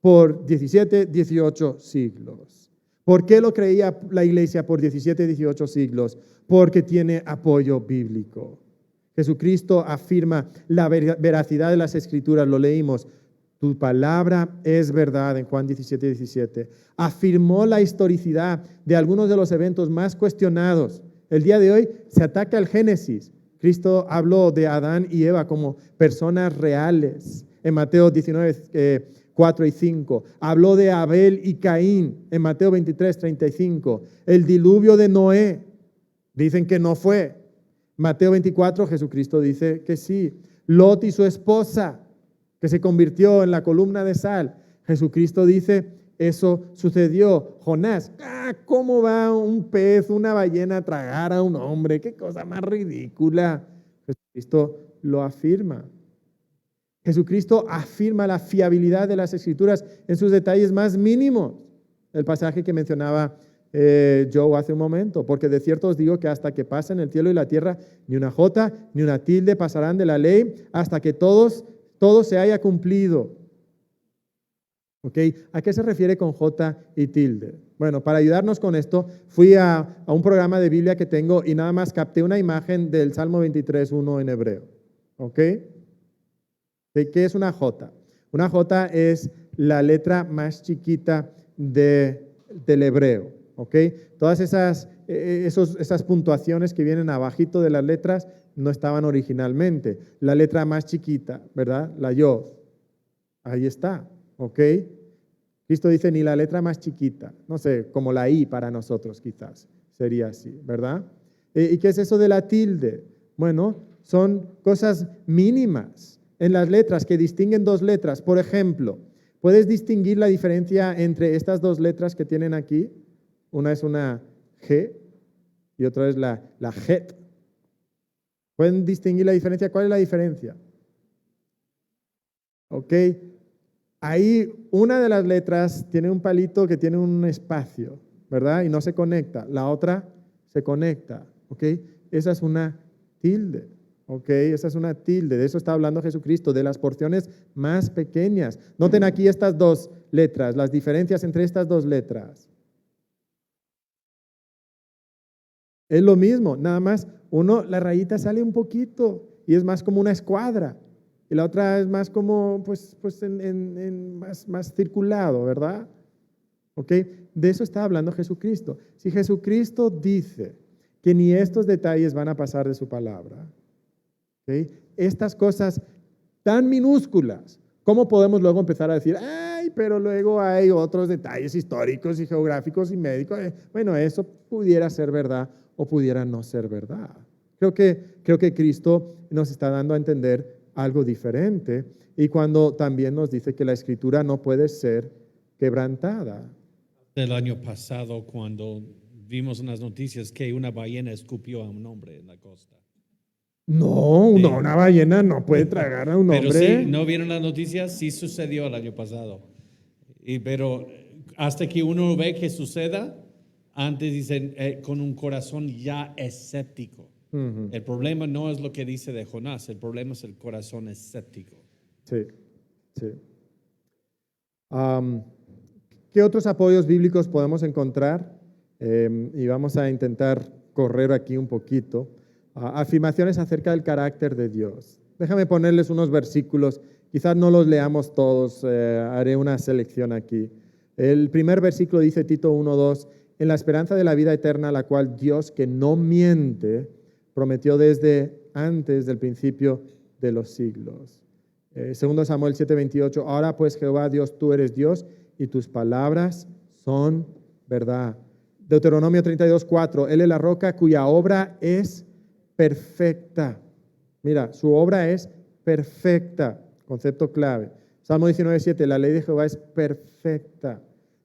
por 17, 18 siglos. ¿Por qué lo creía la iglesia por 17, 18 siglos? Porque tiene apoyo bíblico. Jesucristo afirma la veracidad de las Escrituras, lo leímos. Tu palabra es verdad en Juan 17, 17. Afirmó la historicidad de algunos de los eventos más cuestionados. El día de hoy se ataca el Génesis. Cristo habló de Adán y Eva como personas reales. En Mateo 19, 4 y 5. Habló de Abel y Caín en Mateo 23, 35. El diluvio de Noé. Dicen que no fue. Mateo 24, Jesucristo dice que sí. Lot y su esposa, que se convirtió en la columna de sal. Jesucristo dice, eso sucedió. Jonás, ¿cómo va un pez, una ballena a tragar a un hombre? Qué cosa más ridícula. Jesucristo lo afirma. Jesucristo afirma la fiabilidad de las Escrituras en sus detalles más mínimos. El pasaje que mencionaba Joe hace un momento, porque de cierto os digo que hasta que pasen el cielo y la tierra, ni una jota ni una tilde pasarán de la ley hasta que todo se haya cumplido. ¿Ok? ¿A qué se refiere con jota y tilde? Bueno, para ayudarnos con esto, fui a un programa de Biblia que tengo y nada más capté una imagen del Salmo 23:1 en hebreo. ¿Ok? ¿Qué es una jota? Una jota es la letra más chiquita del hebreo. ¿Ok? Todas esas puntuaciones que vienen abajito de las letras no estaban originalmente. La letra más chiquita, ¿verdad? La yod. Ahí está. ¿Ok? Cristo dice ni la letra más chiquita. No sé, como la I para nosotros quizás. Sería así, ¿verdad? ¿Y qué es eso de la tilde? Bueno, son cosas mínimas en las letras que distinguen dos letras. Por ejemplo, ¿puedes distinguir la diferencia entre estas dos letras que tienen aquí? Una es una G y otra es la Het. ¿Pueden distinguir la diferencia? ¿Cuál es la diferencia? Ok. Ahí una de las letras tiene un palito que tiene un espacio, ¿verdad? Y no se conecta. La otra se conecta. ¿Ok? Esa es una tilde. Ok, esa es una tilde, de eso está hablando Jesucristo, de las porciones más pequeñas. Noten aquí estas dos letras, las diferencias entre estas dos letras. Es lo mismo, nada más la rayita sale un poquito y es más como una escuadra y la otra es más como, más circulado, ¿verdad? Ok, de eso está hablando Jesucristo. Si Jesucristo dice que ni estos detalles van a pasar de su palabra, ¿okay? Estas cosas tan minúsculas, ¿cómo podemos luego empezar a decir, pero luego hay otros detalles históricos y geográficos y médicos? Bueno, eso pudiera ser verdad o pudiera no ser verdad. Creo que Cristo nos está dando a entender algo diferente y cuando también nos dice que la Escritura no puede ser quebrantada. El año pasado, cuando vimos en las noticias que una ballena escupió a un hombre en la costa. No, Sí. una ballena no puede tragar a un Pero hombre. sí, ¿no vieron las noticias? Sí sucedió el año pasado. Pero hasta que uno ve que suceda, antes dicen con un corazón ya escéptico. Ujú. El problema no es lo que dice de Jonás, el problema es el corazón escéptico. Sí, sí. ¿Qué otros apoyos bíblicos podemos encontrar? Y vamos a intentar correr aquí un poquito. Afirmaciones acerca del carácter de Dios. Déjame ponerles unos versículos, quizás no los leamos todos, haré una selección aquí. El primer versículo dice Tito 1:2, en la esperanza de la vida eterna, la cual Dios, que no miente, prometió desde antes del principio de los siglos. Segundo Samuel 7:28, ahora pues Jehová Dios, tú eres Dios y tus palabras son verdad. Deuteronomio 32:4, Él es la roca cuya obra es perfecta. Mira, su obra es perfecta, concepto clave. Salmo 19:7, la ley de Jehová es perfecta.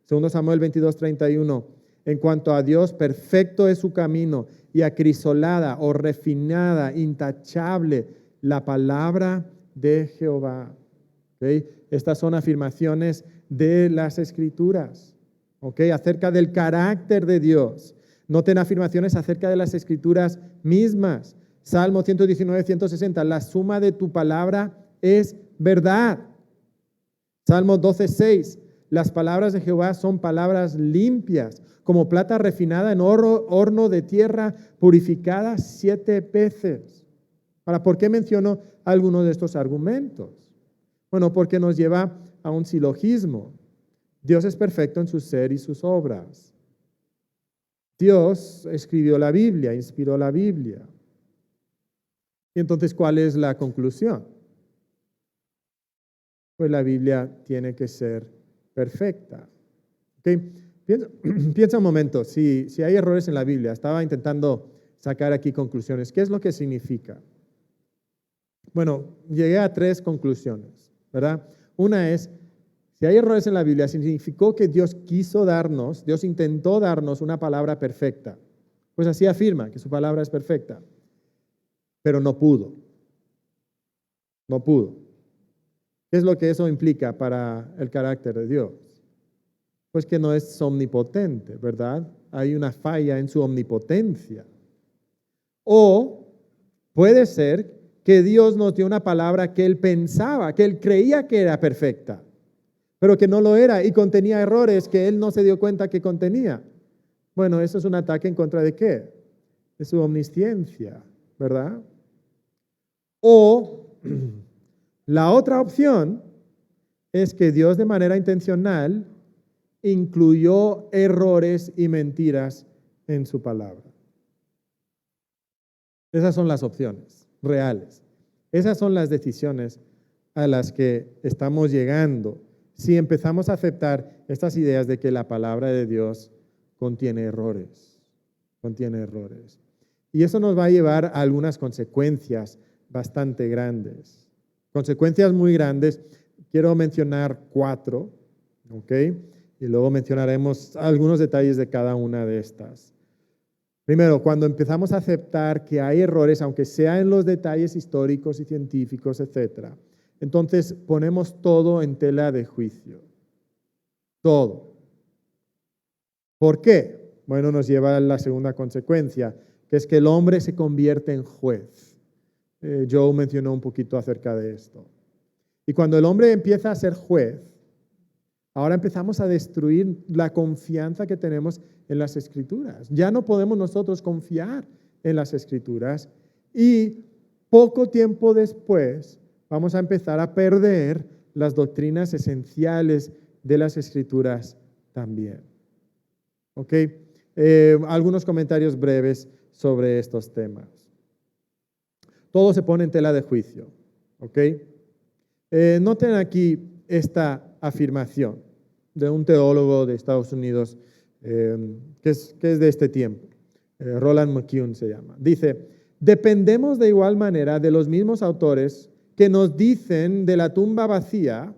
Segundo Samuel 22:31, en cuanto a Dios, perfecto es su camino y acrisolada o refinada, intachable, la palabra de Jehová. ¿Okay? Estas son afirmaciones de las Escrituras, ¿okay? Acerca del carácter de Dios. Noten afirmaciones acerca de las Escrituras mismas. Salmo 119, 160, la suma de tu palabra es verdad. Salmo 12:6, las palabras de Jehová son palabras limpias, como plata refinada en horno de tierra purificada 7 veces. Ahora, ¿por qué menciono algunos de estos argumentos? Bueno, porque nos lleva a un silogismo. Dios es perfecto en su ser y sus obras. Dios escribió la Biblia, inspiró la Biblia. Y entonces, ¿cuál es la conclusión? Pues la Biblia tiene que ser perfecta. ¿Okay? Piensa un momento, si hay errores en la Biblia, estaba intentando sacar aquí conclusiones. ¿Qué es lo que significa? Bueno, llegué a 3 conclusiones, ¿verdad? Una es, si hay errores en la Biblia, significó que Dios quiso darnos, Dios intentó darnos una palabra perfecta. Pues así afirma que su palabra es perfecta, pero no pudo. No pudo. ¿Qué es lo que eso implica para el carácter de Dios? Pues que no es omnipotente, ¿verdad? Hay una falla en su omnipotencia. O puede ser que Dios nos dio una palabra que Él pensaba, que Él creía que era perfecta, pero que no lo era y contenía errores que Él no se dio cuenta que contenía. Bueno, eso es un ataque en contra de ¿qué? De su omnisciencia, ¿verdad? O la otra opción es que Dios de manera intencional incluyó errores y mentiras en su palabra. Esas son las opciones reales. Esas son las decisiones a las que estamos llegando si empezamos a aceptar estas ideas de que la palabra de Dios contiene errores. Contiene errores. Y eso nos va a llevar a algunas consecuencias bastante grandes. Consecuencias muy grandes. Quiero mencionar 4, ¿ok? Y luego mencionaremos algunos detalles de cada una de estas. Primero, cuando empezamos a aceptar que hay errores, aunque sea en los detalles históricos y científicos, etc., entonces ponemos todo en tela de juicio. Todo. ¿Por qué? Bueno, nos lleva a la segunda consecuencia, que es que el hombre se convierte en juez. Joe mencionó un poquito acerca de esto. Y cuando el hombre empieza a ser juez, ahora empezamos a destruir la confianza que tenemos en las Escrituras. Ya no podemos nosotros confiar en las Escrituras y poco tiempo después vamos a empezar a perder las doctrinas esenciales de las Escrituras también. ¿Ok? Algunos comentarios breves sobre estos temas. Todo se pone en tela de juicio. ¿Ok? Noten aquí esta afirmación de un teólogo de Estados Unidos que es de este tiempo. Roland McCune se llama. Dice, dependemos de igual manera de los mismos autores que nos dicen de la tumba vacía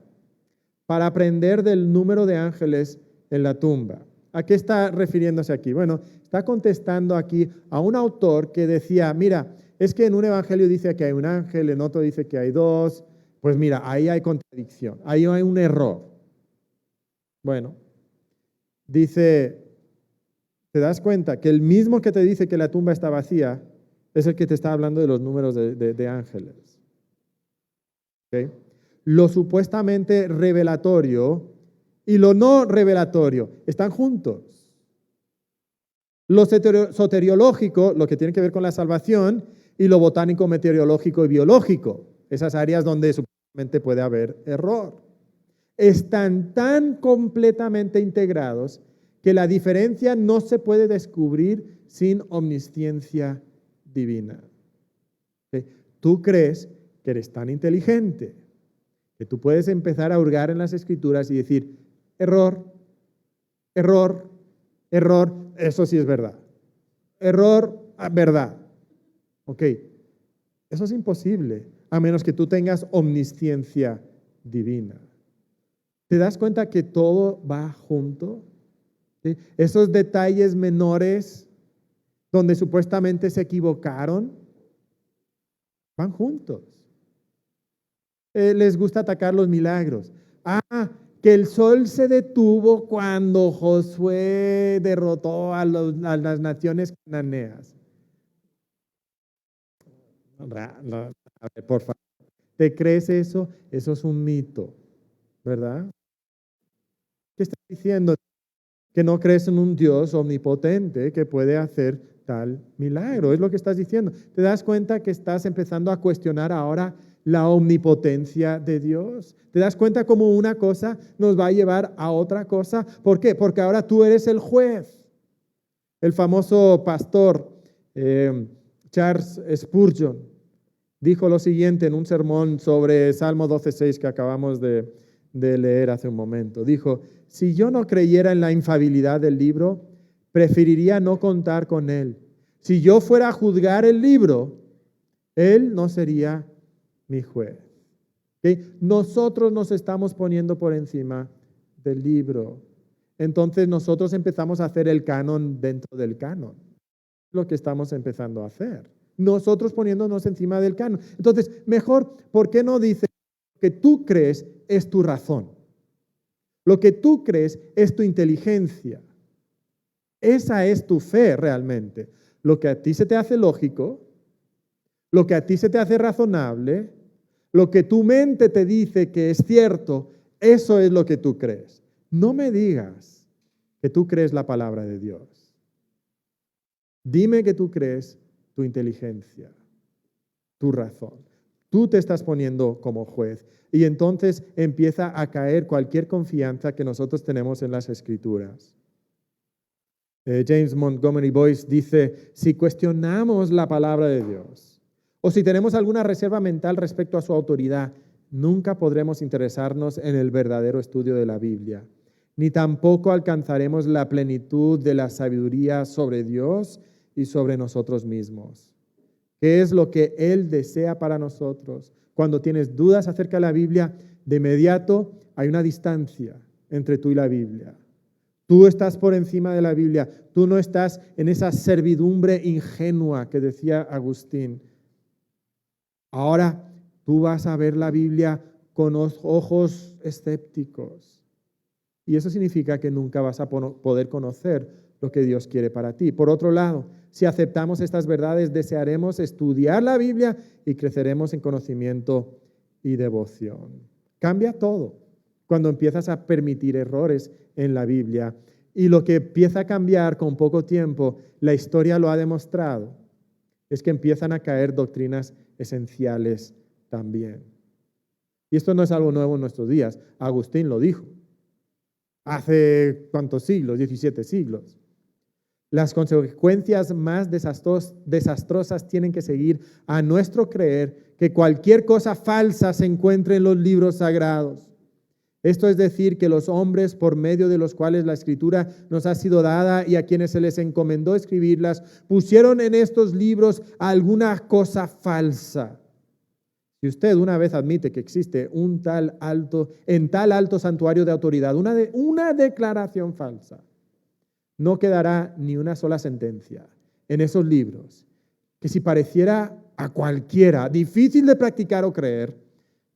para aprender del número de ángeles en la tumba. ¿A qué está refiriéndose aquí? Bueno, está contestando aquí a un autor que decía, mira, es que en un evangelio dice que hay un ángel, en otro dice que hay 2. Pues mira, ahí hay contradicción, ahí hay un error. Bueno, dice, ¿te das cuenta que el mismo que te dice que la tumba está vacía es el que te está hablando de los números de ángeles. ¿Okay? Lo supuestamente revelatorio y lo no revelatorio están juntos. Lo soteriológico, lo que tiene que ver con la salvación, y lo botánico, meteorológico y biológico, esas áreas donde supuestamente puede haber error, están tan completamente integrados que la diferencia no se puede descubrir sin omnisciencia divina. ¿Okay? Tú crees que eres tan inteligente que tú puedes empezar a hurgar en las Escrituras y decir, error, error, error, eso sí es verdad. Error, verdad. Ok, eso es imposible, a menos que tú tengas omnisciencia divina. ¿Te das cuenta que todo va junto? ¿Sí? Esos detalles menores donde supuestamente se equivocaron, van juntos. Les gusta atacar los milagros. Que el sol se detuvo cuando Josué derrotó a las naciones cananeas. A ver, por favor, ¿te crees eso? Eso es un mito, ¿verdad? ¿Qué estás diciendo? Que no crees en un Dios omnipotente que puede hacer tal milagro. Es lo que estás diciendo. ¿Te das cuenta que estás empezando a cuestionar ahora la omnipotencia de Dios? ¿Te das cuenta cómo una cosa nos va a llevar a otra cosa? ¿Por qué? Porque ahora tú eres el juez. El famoso pastor Charles Spurgeon dijo lo siguiente en un sermón sobre Salmo 12:6 que acabamos de leer hace un momento. Dijo, si yo no creyera en la infalibilidad del libro, preferiría no contar con él. Si yo fuera a juzgar el libro, él no sería mi juez. ¿Okay? Nosotros nos estamos poniendo por encima del libro. Entonces nosotros empezamos a hacer el canon dentro del canon. Lo que estamos empezando a hacer. Nosotros poniéndonos encima del canon. Entonces, mejor, ¿por qué no dices lo que tú crees es tu razón? Lo que tú crees es tu inteligencia. Esa es tu fe realmente. Lo que a ti se te hace lógico, lo que a ti se te hace razonable, lo que tu mente te dice que es cierto, eso es lo que tú crees. No me digas que tú crees la palabra de Dios. Dime que tú crees tu inteligencia, tu razón. Tú te estás poniendo como juez y entonces empieza a caer cualquier confianza que nosotros tenemos en las Escrituras. James Montgomery Boyce dice, si cuestionamos la palabra de Dios o si tenemos alguna reserva mental respecto a su autoridad, nunca podremos interesarnos en el verdadero estudio de la Biblia, ni tampoco alcanzaremos la plenitud de la sabiduría sobre Dios y sobre nosotros mismos. ¿Qué es lo que Él desea para nosotros? Cuando tienes dudas acerca de la Biblia, de inmediato hay una distancia entre tú y la Biblia. Tú estás por encima de la Biblia. Tú no estás en esa servidumbre ingenua que decía Agustín. Ahora tú vas a ver la Biblia con ojos escépticos. Y eso significa que nunca vas a poder conocer lo que Dios quiere para ti. Por otro lado, si aceptamos estas verdades, desearemos estudiar la Biblia y creceremos en conocimiento y devoción. Cambia todo cuando empiezas a permitir errores en la Biblia. Y lo que empieza a cambiar con poco tiempo, la historia lo ha demostrado, es que empiezan a caer doctrinas esenciales también. Y esto no es algo nuevo en nuestros días. Agustín lo dijo. Hace ¿cuántos siglos? 17 siglos. Las consecuencias más desastrosas tienen que seguir a nuestro creer que cualquier cosa falsa se encuentre en los libros sagrados. Esto es decir, que los hombres por medio de los cuales la Escritura nos ha sido dada y a quienes se les encomendó escribirlas, pusieron en estos libros alguna cosa falsa. Si usted una vez admite que existe en tal alto santuario de autoridad, una declaración falsa, no quedará ni una sola sentencia en esos libros que si pareciera a cualquiera difícil de practicar o creer,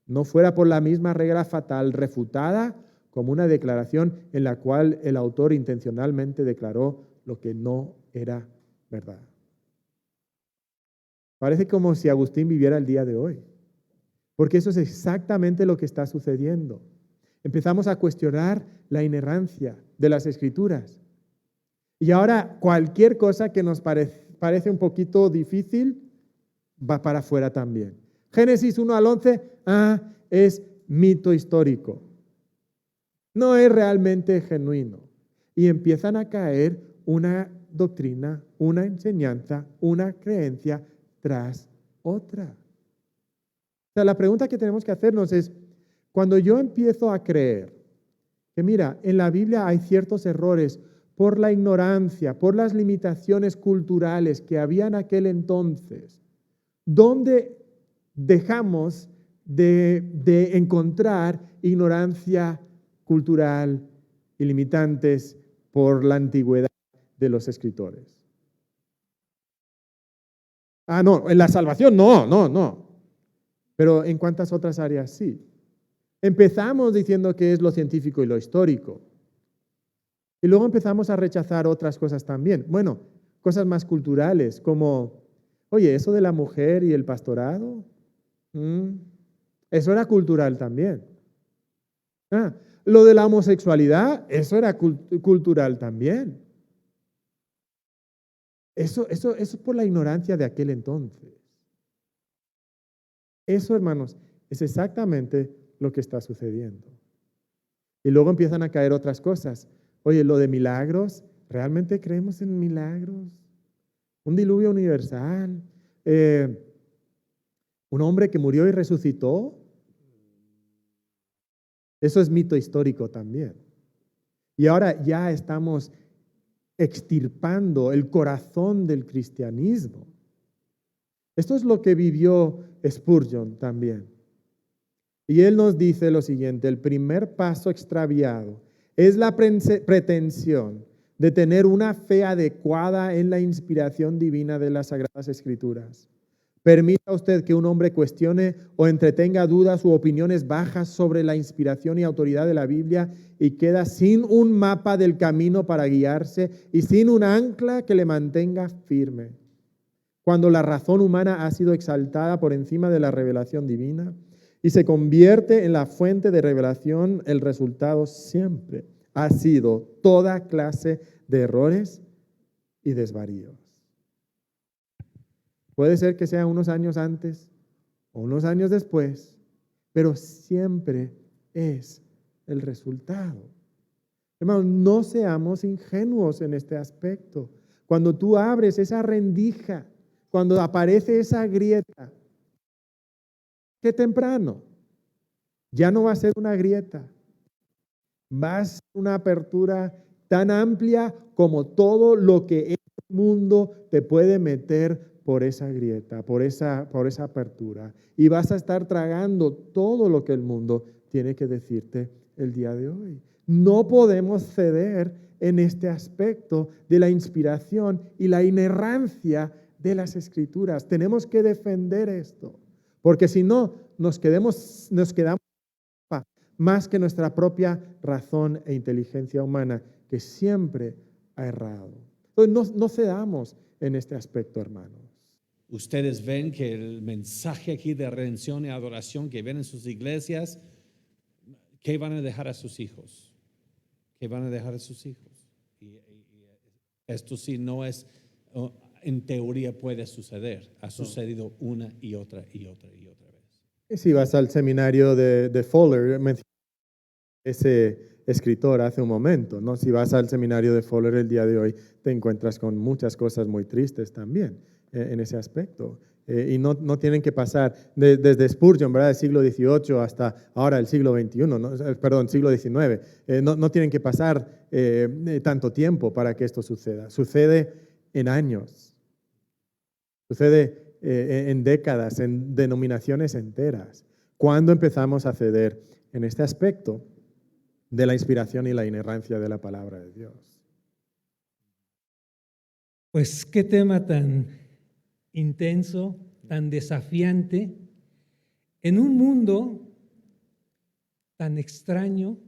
no fuera por la misma regla fatal refutada como una declaración en la cual el autor intencionalmente declaró lo que no era verdad. Parece como si Agustín viviera el día de hoy, porque eso es exactamente lo que está sucediendo. Empezamos a cuestionar la inerrancia de las Escrituras. Y ahora cualquier cosa que nos parece un poquito difícil va para afuera también. Génesis 1 al 11, es mito histórico. No es realmente genuino. Y empiezan a caer una doctrina, una enseñanza, una creencia tras otra. O sea, la pregunta que tenemos que hacernos es, cuando yo empiezo a creer que mira, en la Biblia hay ciertos errores por la ignorancia, por las limitaciones culturales que había en aquel entonces, ¿dónde dejamos de encontrar ignorancia cultural y limitantes por la antigüedad de los escritores? No, en la salvación no. Pero en cuántas otras áreas sí. Empezamos diciendo que es lo científico y lo histórico. Y luego empezamos a rechazar otras cosas también. Bueno, cosas más culturales como, oye, eso de la mujer y el pastorado, eso era cultural también. Lo de la homosexualidad, eso era cultural también. Eso es por la ignorancia de aquel entonces. Eso, hermanos, es exactamente lo que está sucediendo. Y luego empiezan a caer otras cosas. Oye, lo de milagros, ¿realmente creemos en milagros? Un diluvio universal. Un hombre que murió y resucitó. Eso es mito histórico también. Y ahora ya estamos extirpando el corazón del cristianismo. Esto es lo que vivió Spurgeon también. Y él nos dice lo siguiente: el primer paso extraviado es la pretensión de tener una fe adecuada en la inspiración divina de las Sagradas Escrituras. Permita usted que un hombre cuestione o entretenga dudas u opiniones bajas sobre la inspiración y autoridad de la Biblia y queda sin un mapa del camino para guiarse y sin un ancla que le mantenga firme. Cuando la razón humana ha sido exaltada por encima de la revelación divina y se convierte en la fuente de revelación, el resultado siempre ha sido toda clase de errores y desvaríos. Puede ser que sea unos años antes o unos años después, pero siempre es el resultado. Hermanos, no seamos ingenuos en este aspecto. Cuando tú abres esa rendija, cuando aparece esa grieta, que temprano ya no va a ser una grieta, va a ser una apertura tan amplia como todo lo que el mundo te puede meter por esa grieta, por esa apertura. Y vas a estar tragando todo lo que el mundo tiene que decirte el día de hoy. No podemos ceder en este aspecto de la inspiración y la inerrancia de las Escrituras. Tenemos que defender esto, porque si no, nos quedamos más que nuestra propia razón e inteligencia humana, que siempre ha errado. Entonces, no cedamos en este aspecto, hermanos. Ustedes ven que el mensaje aquí de redención y adoración que ven en sus iglesias, ¿qué van a dejar a sus hijos? ¿Qué van a dejar a sus hijos? Y esto sí no es, en teoría puede suceder. Ha sucedido una y otra y otra y otra vez. Si vas al seminario de Fuller, ese escritor hace un momento, ¿no? Si vas al seminario de Fuller el día de hoy, te encuentras con muchas cosas muy tristes también en ese aspecto. Y no tienen que pasar desde Spurgeon, ¿verdad? Del siglo XVIII hasta ahora el siglo XXI, ¿no? Perdón, siglo XIX. No tienen que pasar tanto tiempo para que esto suceda. Sucede en años. Sucede en décadas, en denominaciones enteras. ¿Cuándo empezamos a ceder en este aspecto de la inspiración y la inerrancia de la palabra de Dios? Pues qué tema tan intenso, tan desafiante, en un mundo tan extraño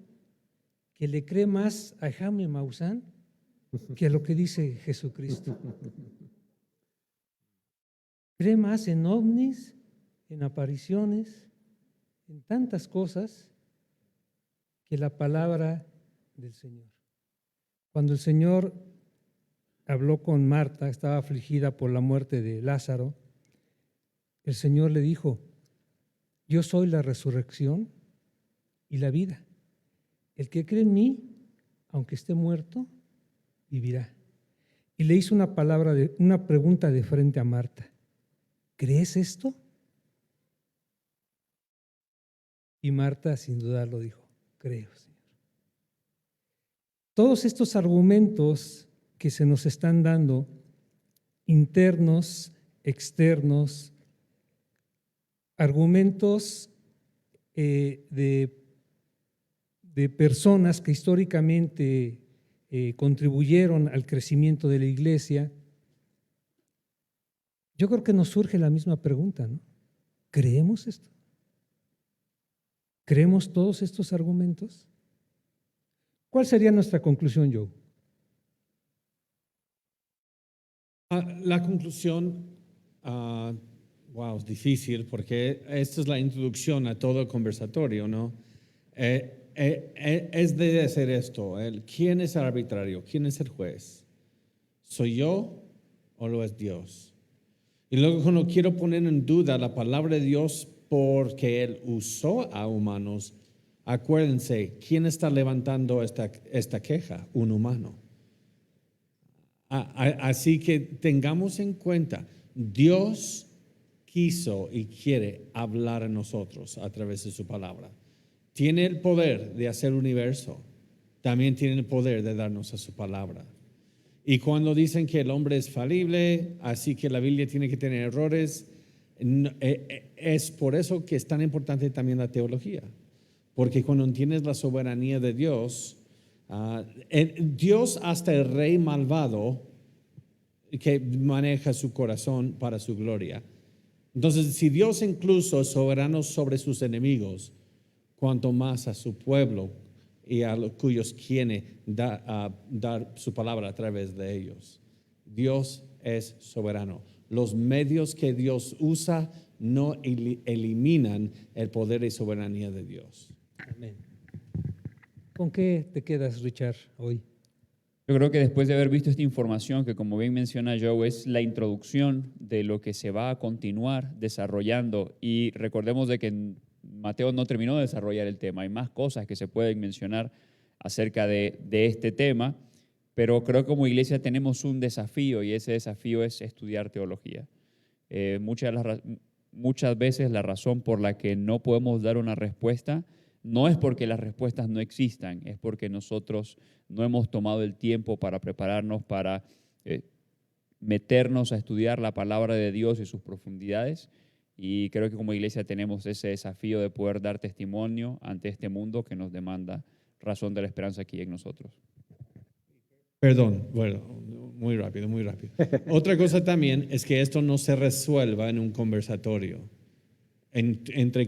que le cree más a Jaime Maussan que a lo que dice Jesucristo. cree más en ovnis, en apariciones, en tantas cosas que la palabra del Señor. Cuando el Señor habló con Marta, estaba afligida por la muerte de Lázaro, el Señor le dijo: yo soy la resurrección y la vida. El que cree en mí, aunque esté muerto, vivirá. Y le hizo una pregunta de frente a Marta: ¿crees esto? Y Marta sin dudarlo dijo: creo, Señor. Todos estos argumentos que se nos están dando, internos, externos, argumentos de personas que históricamente contribuyeron al crecimiento de la iglesia, yo creo que nos surge la misma pregunta, ¿no? ¿Creemos esto? ¿Creemos todos estos argumentos? ¿Cuál sería nuestra conclusión, Joe? La conclusión, wow, es difícil porque esta es la introducción a todo el conversatorio, ¿no? Es de hacer esto. ¿Quién es el arbitrario? ¿Quién es el juez? ¿Soy yo o lo es Dios? Y luego cuando quiero poner en duda la palabra de Dios porque Él usó a humanos, acuérdense, ¿quién está levantando esta queja? Un humano. Así que tengamos en cuenta, Dios quiso y quiere hablar a nosotros a través de su palabra. Tiene el poder de hacer universo, también tiene el poder de darnos a su palabra. Y cuando dicen que el hombre es falible, así que la Biblia tiene que tener errores, es por eso que es tan importante también la teología. Porque cuando entiendes la soberanía de Dios, Dios hasta el rey malvado que maneja su corazón para su gloria. Entonces, si Dios incluso es soberano sobre sus enemigos, cuanto más a su pueblo y a los cuyos quiere dar su palabra a través de ellos. Dios es soberano. Los medios que Dios usa no eliminan el poder y soberanía de Dios. Amén. ¿Con qué te quedas, Richard, hoy? Yo creo que después de haber visto esta información, que como bien menciona Joe, es la introducción de lo que se va a continuar desarrollando, y recordemos de que Mateo no terminó de desarrollar el tema, hay más cosas que se pueden mencionar acerca de este tema, pero creo que como iglesia tenemos un desafío, y ese desafío es estudiar teología. Muchas veces la razón por la que no podemos dar una respuesta no es porque las respuestas no existan, es porque nosotros no hemos tomado el tiempo para prepararnos, para meternos a estudiar la palabra de Dios y sus profundidades. Y creo que como iglesia tenemos ese desafío de poder dar testimonio ante este mundo que nos demanda razón de la esperanza aquí en nosotros. Perdón, bueno, muy rápido. Otra cosa también es que esto no se resuelva en un conversatorio entre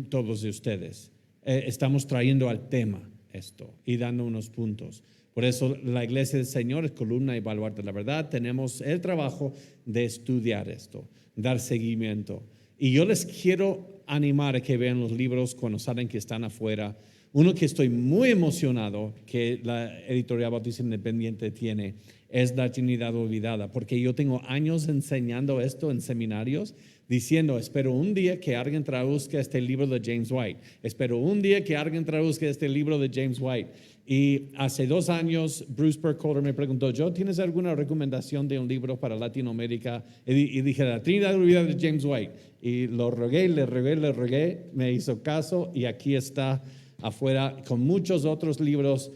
todos de ustedes. Estamos trayendo al tema esto y dando unos puntos. Por eso la Iglesia del Señor es columna y baluarte de la verdad. Tenemos el trabajo de estudiar esto, dar seguimiento. Y yo les quiero animar a que vean los libros cuando saben que están afuera. Uno que estoy muy emocionado que la Editorial Bautista Independiente tiene es La Trinidad Olvidada, porque yo tengo años enseñando esto en seminarios, diciendo, espero un día que alguien traduzca este libro de James White. Espero un día que alguien traduzca este libro de James White. Y hace 2 años, Bruce Burkholder me preguntó, Joe, ¿tienes alguna recomendación de un libro para Latinoamérica? Y dije, La Trinidad Olvidada de James White. Y lo rogué, le rogué, me hizo caso y aquí está afuera con muchos otros libros.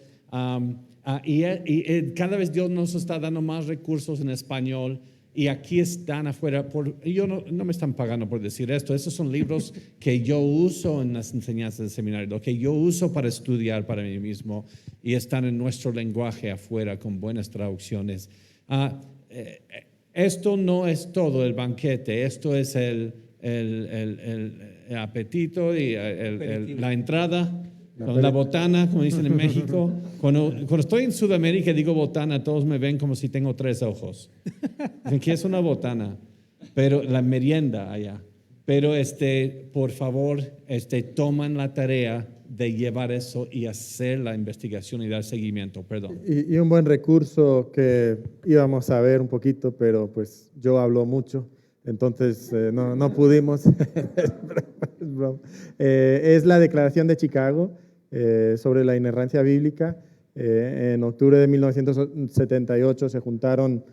Y cada vez Dios nos está dando más recursos en español. Y aquí están afuera, no me están pagando por decir esto, esos son libros que yo uso en las enseñanzas del seminario, lo que yo uso para estudiar para mí mismo, y están en nuestro lenguaje afuera con buenas traducciones. Esto no es todo el banquete, esto es el apetito y la entrada. La botana, como dicen en México. Cuando estoy en Sudamérica y digo botana, todos me ven como si tengo 3 ojos. Dicen, ¿qué es una botana? pero la merienda allá. Pero por favor, toman la tarea de llevar eso y hacer la investigación y dar seguimiento, perdón. Y un buen recurso que íbamos a ver un poquito, pero pues yo hablo mucho, entonces no pudimos. Es la Declaración de Chicago sobre la inerrancia bíblica. En octubre de 1978 se juntaron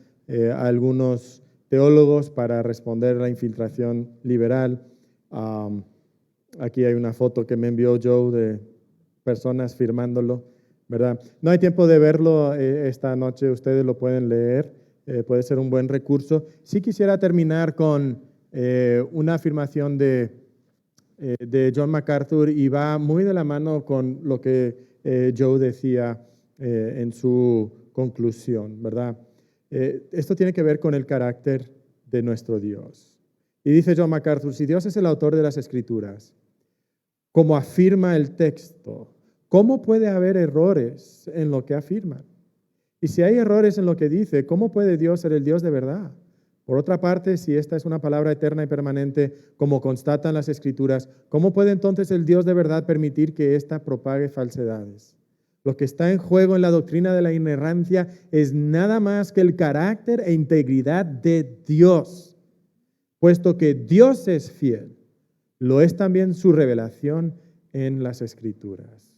algunos teólogos para responder a la infiltración liberal. Aquí hay una foto que me envió Joe de personas firmándolo, ¿verdad? No hay tiempo de verlo esta noche, ustedes lo pueden leer, puede ser un buen recurso. Sí quisiera terminar con una afirmación de John MacArthur y va muy de la mano con lo que Joe decía en su conclusión, ¿verdad? Esto tiene que ver con el carácter de nuestro Dios. Y dice John MacArthur, si Dios es el autor de las Escrituras, como afirma el texto, ¿cómo puede haber errores en lo que afirma? Y si hay errores en lo que dice, ¿cómo puede Dios ser el Dios de verdad? Por otra parte, si esta es una palabra eterna y permanente, como constatan las Escrituras, ¿cómo puede entonces el Dios de verdad permitir que ésta propague falsedades? Lo que está en juego en la doctrina de la inerrancia es nada más que el carácter e integridad de Dios. Puesto que Dios es fiel, lo es también su revelación en las Escrituras.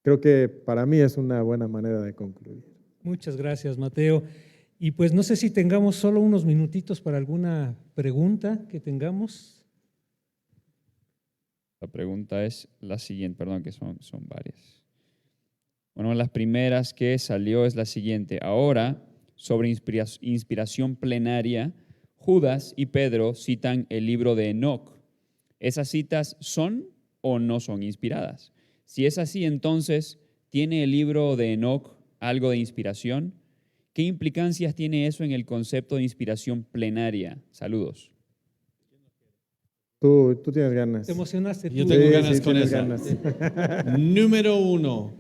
Creo que para mí es una buena manera de concluir. Muchas gracias, Mateo. Y pues no sé si tengamos solo unos minutitos para alguna pregunta que tengamos. La pregunta es la siguiente, perdón, que son varias. Bueno, las primeras que salió es la siguiente. Ahora, sobre inspiración plenaria, Judas y Pedro citan el libro de Enoc. ¿Esas citas son o no son inspiradas? Si es así, entonces, ¿tiene el libro de Enoc algo de inspiración? ¿Qué implicancias tiene eso en el concepto de inspiración plenaria? Saludos. Tú tienes ganas. ¿Te emocionaste tú? Yo tengo ganas sí, con tienes eso. ganas. Número 1,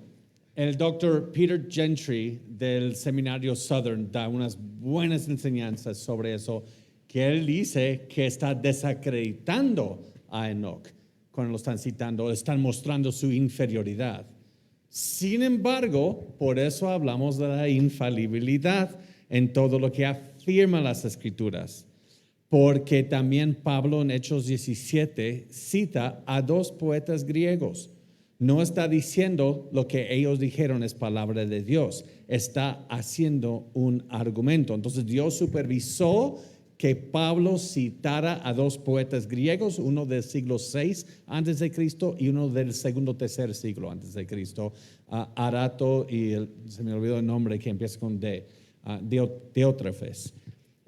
el Dr. Peter Gentry del Seminario Southern da unas buenas enseñanzas sobre eso, que él dice que está desacreditando a Enoch cuando lo están citando, están mostrando su inferioridad. Sin embargo, por eso hablamos de la infalibilidad en todo lo que afirman las Escrituras, porque también Pablo en Hechos 17 cita a 2 poetas griegos. No está diciendo lo que ellos dijeron es palabra de Dios, está haciendo un argumento. Entonces Dios supervisó que Pablo citara a 2 poetas griegos, uno del siglo VI antes de Cristo y uno del segundo, tercer siglo antes de Cristo, Arato y se me olvidó el nombre que empieza con D, Diótrefes.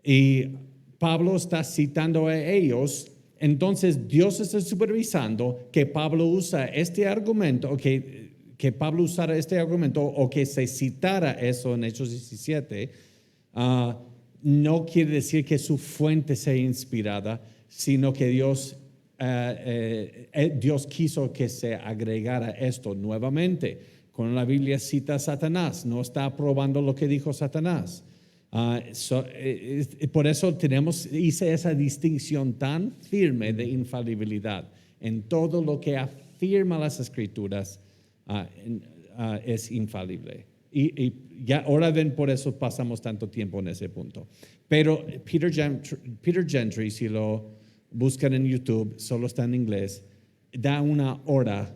Y Pablo está citando a ellos. Entonces Dios está supervisando que Pablo usa este argumento, o que Pablo usara este argumento o que se citara eso en Hechos 17. No quiere decir que su fuente sea inspirada, sino que Dios quiso que se agregara esto nuevamente. Cuando la Biblia cita a Satanás, no está aprobando lo que dijo Satanás. Por eso hice esa distinción tan firme de infalibilidad. En todo lo que afirma las Escrituras es infalible. Y ya ahora ven, por eso pasamos tanto tiempo en ese punto. Pero Peter Gentry, si lo buscan en YouTube, solo está en inglés, da una hora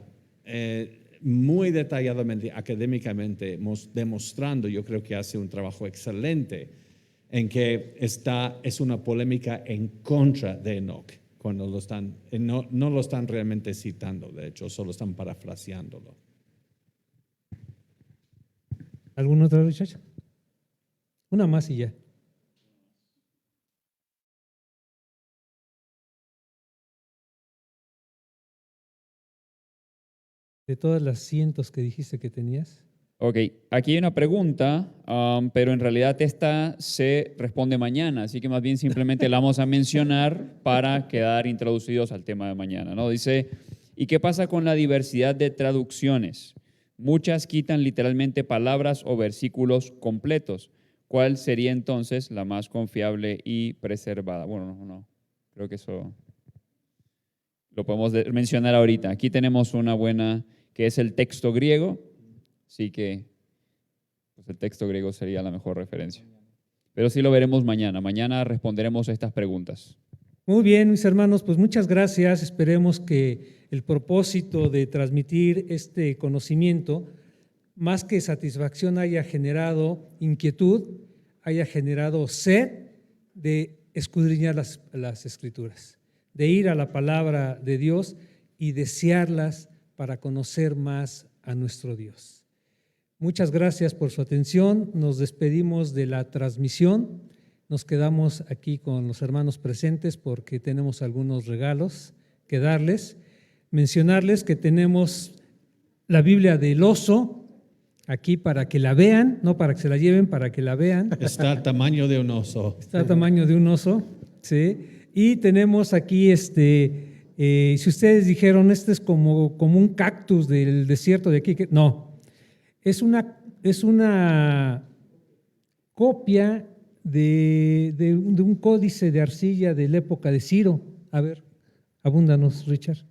muy detalladamente, académicamente, demostrando, yo creo que hace un trabajo excelente, en que es una polémica en contra de Enoch, cuando no lo están realmente citando, de hecho, solo están parafraseándolo. ¿Alguna otra, muchacha? Una más y ya. De todas las cientos que dijiste que tenías. Ok, aquí hay una pregunta, pero en realidad esta se responde mañana, así que más bien simplemente la vamos a mencionar para quedar introducidos al tema de mañana, ¿no? Dice, ¿y qué pasa con la diversidad de traducciones? Muchas quitan literalmente palabras o versículos completos. ¿cuál sería entonces la más confiable y preservada? Bueno, no, creo que eso lo podemos mencionar ahorita. Aquí tenemos una buena, que es el texto griego, así que pues el texto griego sería la mejor referencia. Pero sí lo veremos mañana. Mañana responderemos estas preguntas. Muy bien, mis hermanos, pues muchas gracias. Esperemos que el propósito de transmitir este conocimiento, más que satisfacción, haya generado inquietud, haya generado sed de escudriñar las Escrituras, de ir a la palabra de Dios y desearlas para conocer más a nuestro Dios. Muchas gracias por su atención. Nos despedimos de la transmisión. Nos quedamos aquí con los hermanos presentes porque tenemos algunos regalos que darles. Mencionarles que tenemos la Biblia del oso aquí para que la vean, no para que se la lleven, para que la vean. Está al tamaño de un oso. Está al tamaño de un oso, ¿sí? Y tenemos aquí, si ustedes dijeron, este es como un cactus del desierto de aquí, no, es una copia de un códice de arcilla de la época de Ciro. A ver, abúndanos, Richard.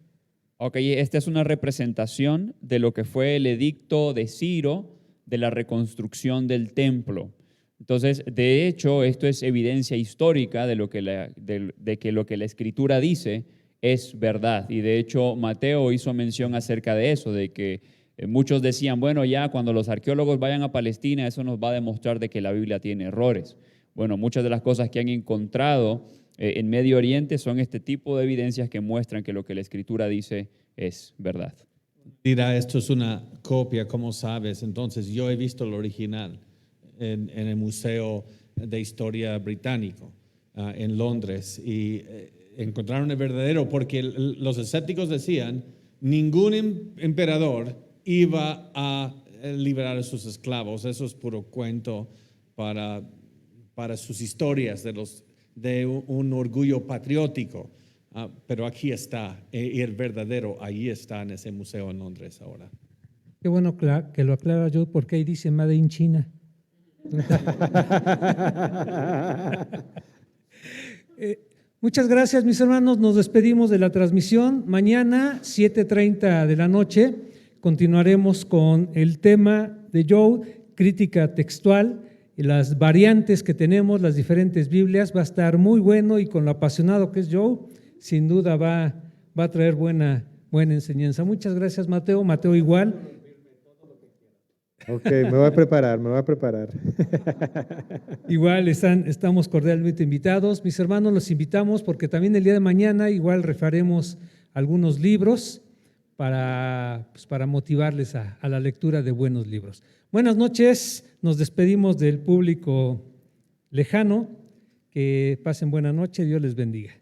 Ok, esta es una representación de lo que fue el edicto de Ciro de la reconstrucción del templo. Entonces, de hecho, esto es evidencia histórica de que lo que la Escritura dice es verdad. Y de hecho, Mateo hizo mención acerca de eso, de que muchos decían, bueno, ya cuando los arqueólogos vayan a Palestina, eso nos va a demostrar de que la Biblia tiene errores. Bueno, muchas de las cosas que han encontrado en Medio Oriente son este tipo de evidencias que muestran que lo que la Escritura dice es verdad. Dirá, esto es una copia, ¿cómo sabes? Entonces, yo he visto el original en el Museo de Historia Británico en Londres y encontraron el verdadero porque los escépticos decían, ningún emperador iba a liberar a sus esclavos. Eso es puro cuento para sus historias de un orgullo patriótico. Pero aquí está, y el verdadero, ahí está en ese museo en Londres ahora. Qué bueno que lo aclara yo, porque ahí dice Made in China. Muchas gracias, mis hermanos. Nos despedimos de la transmisión. Mañana, 7:30 de la noche, continuaremos con el tema de Joe, crítica textual, y las variantes que tenemos, las diferentes Biblias. Va a estar muy bueno y con lo apasionado que es Joe, sin duda va a traer buena enseñanza. Muchas gracias, Mateo. Mateo igual. Ok, me voy a preparar. Igual estamos cordialmente invitados. Mis hermanos, los invitamos porque también el día de mañana igual refaremos algunos libros para motivarles a la lectura de buenos libros. Buenas noches, nos despedimos del público lejano. Que pasen buena noche, Dios les bendiga.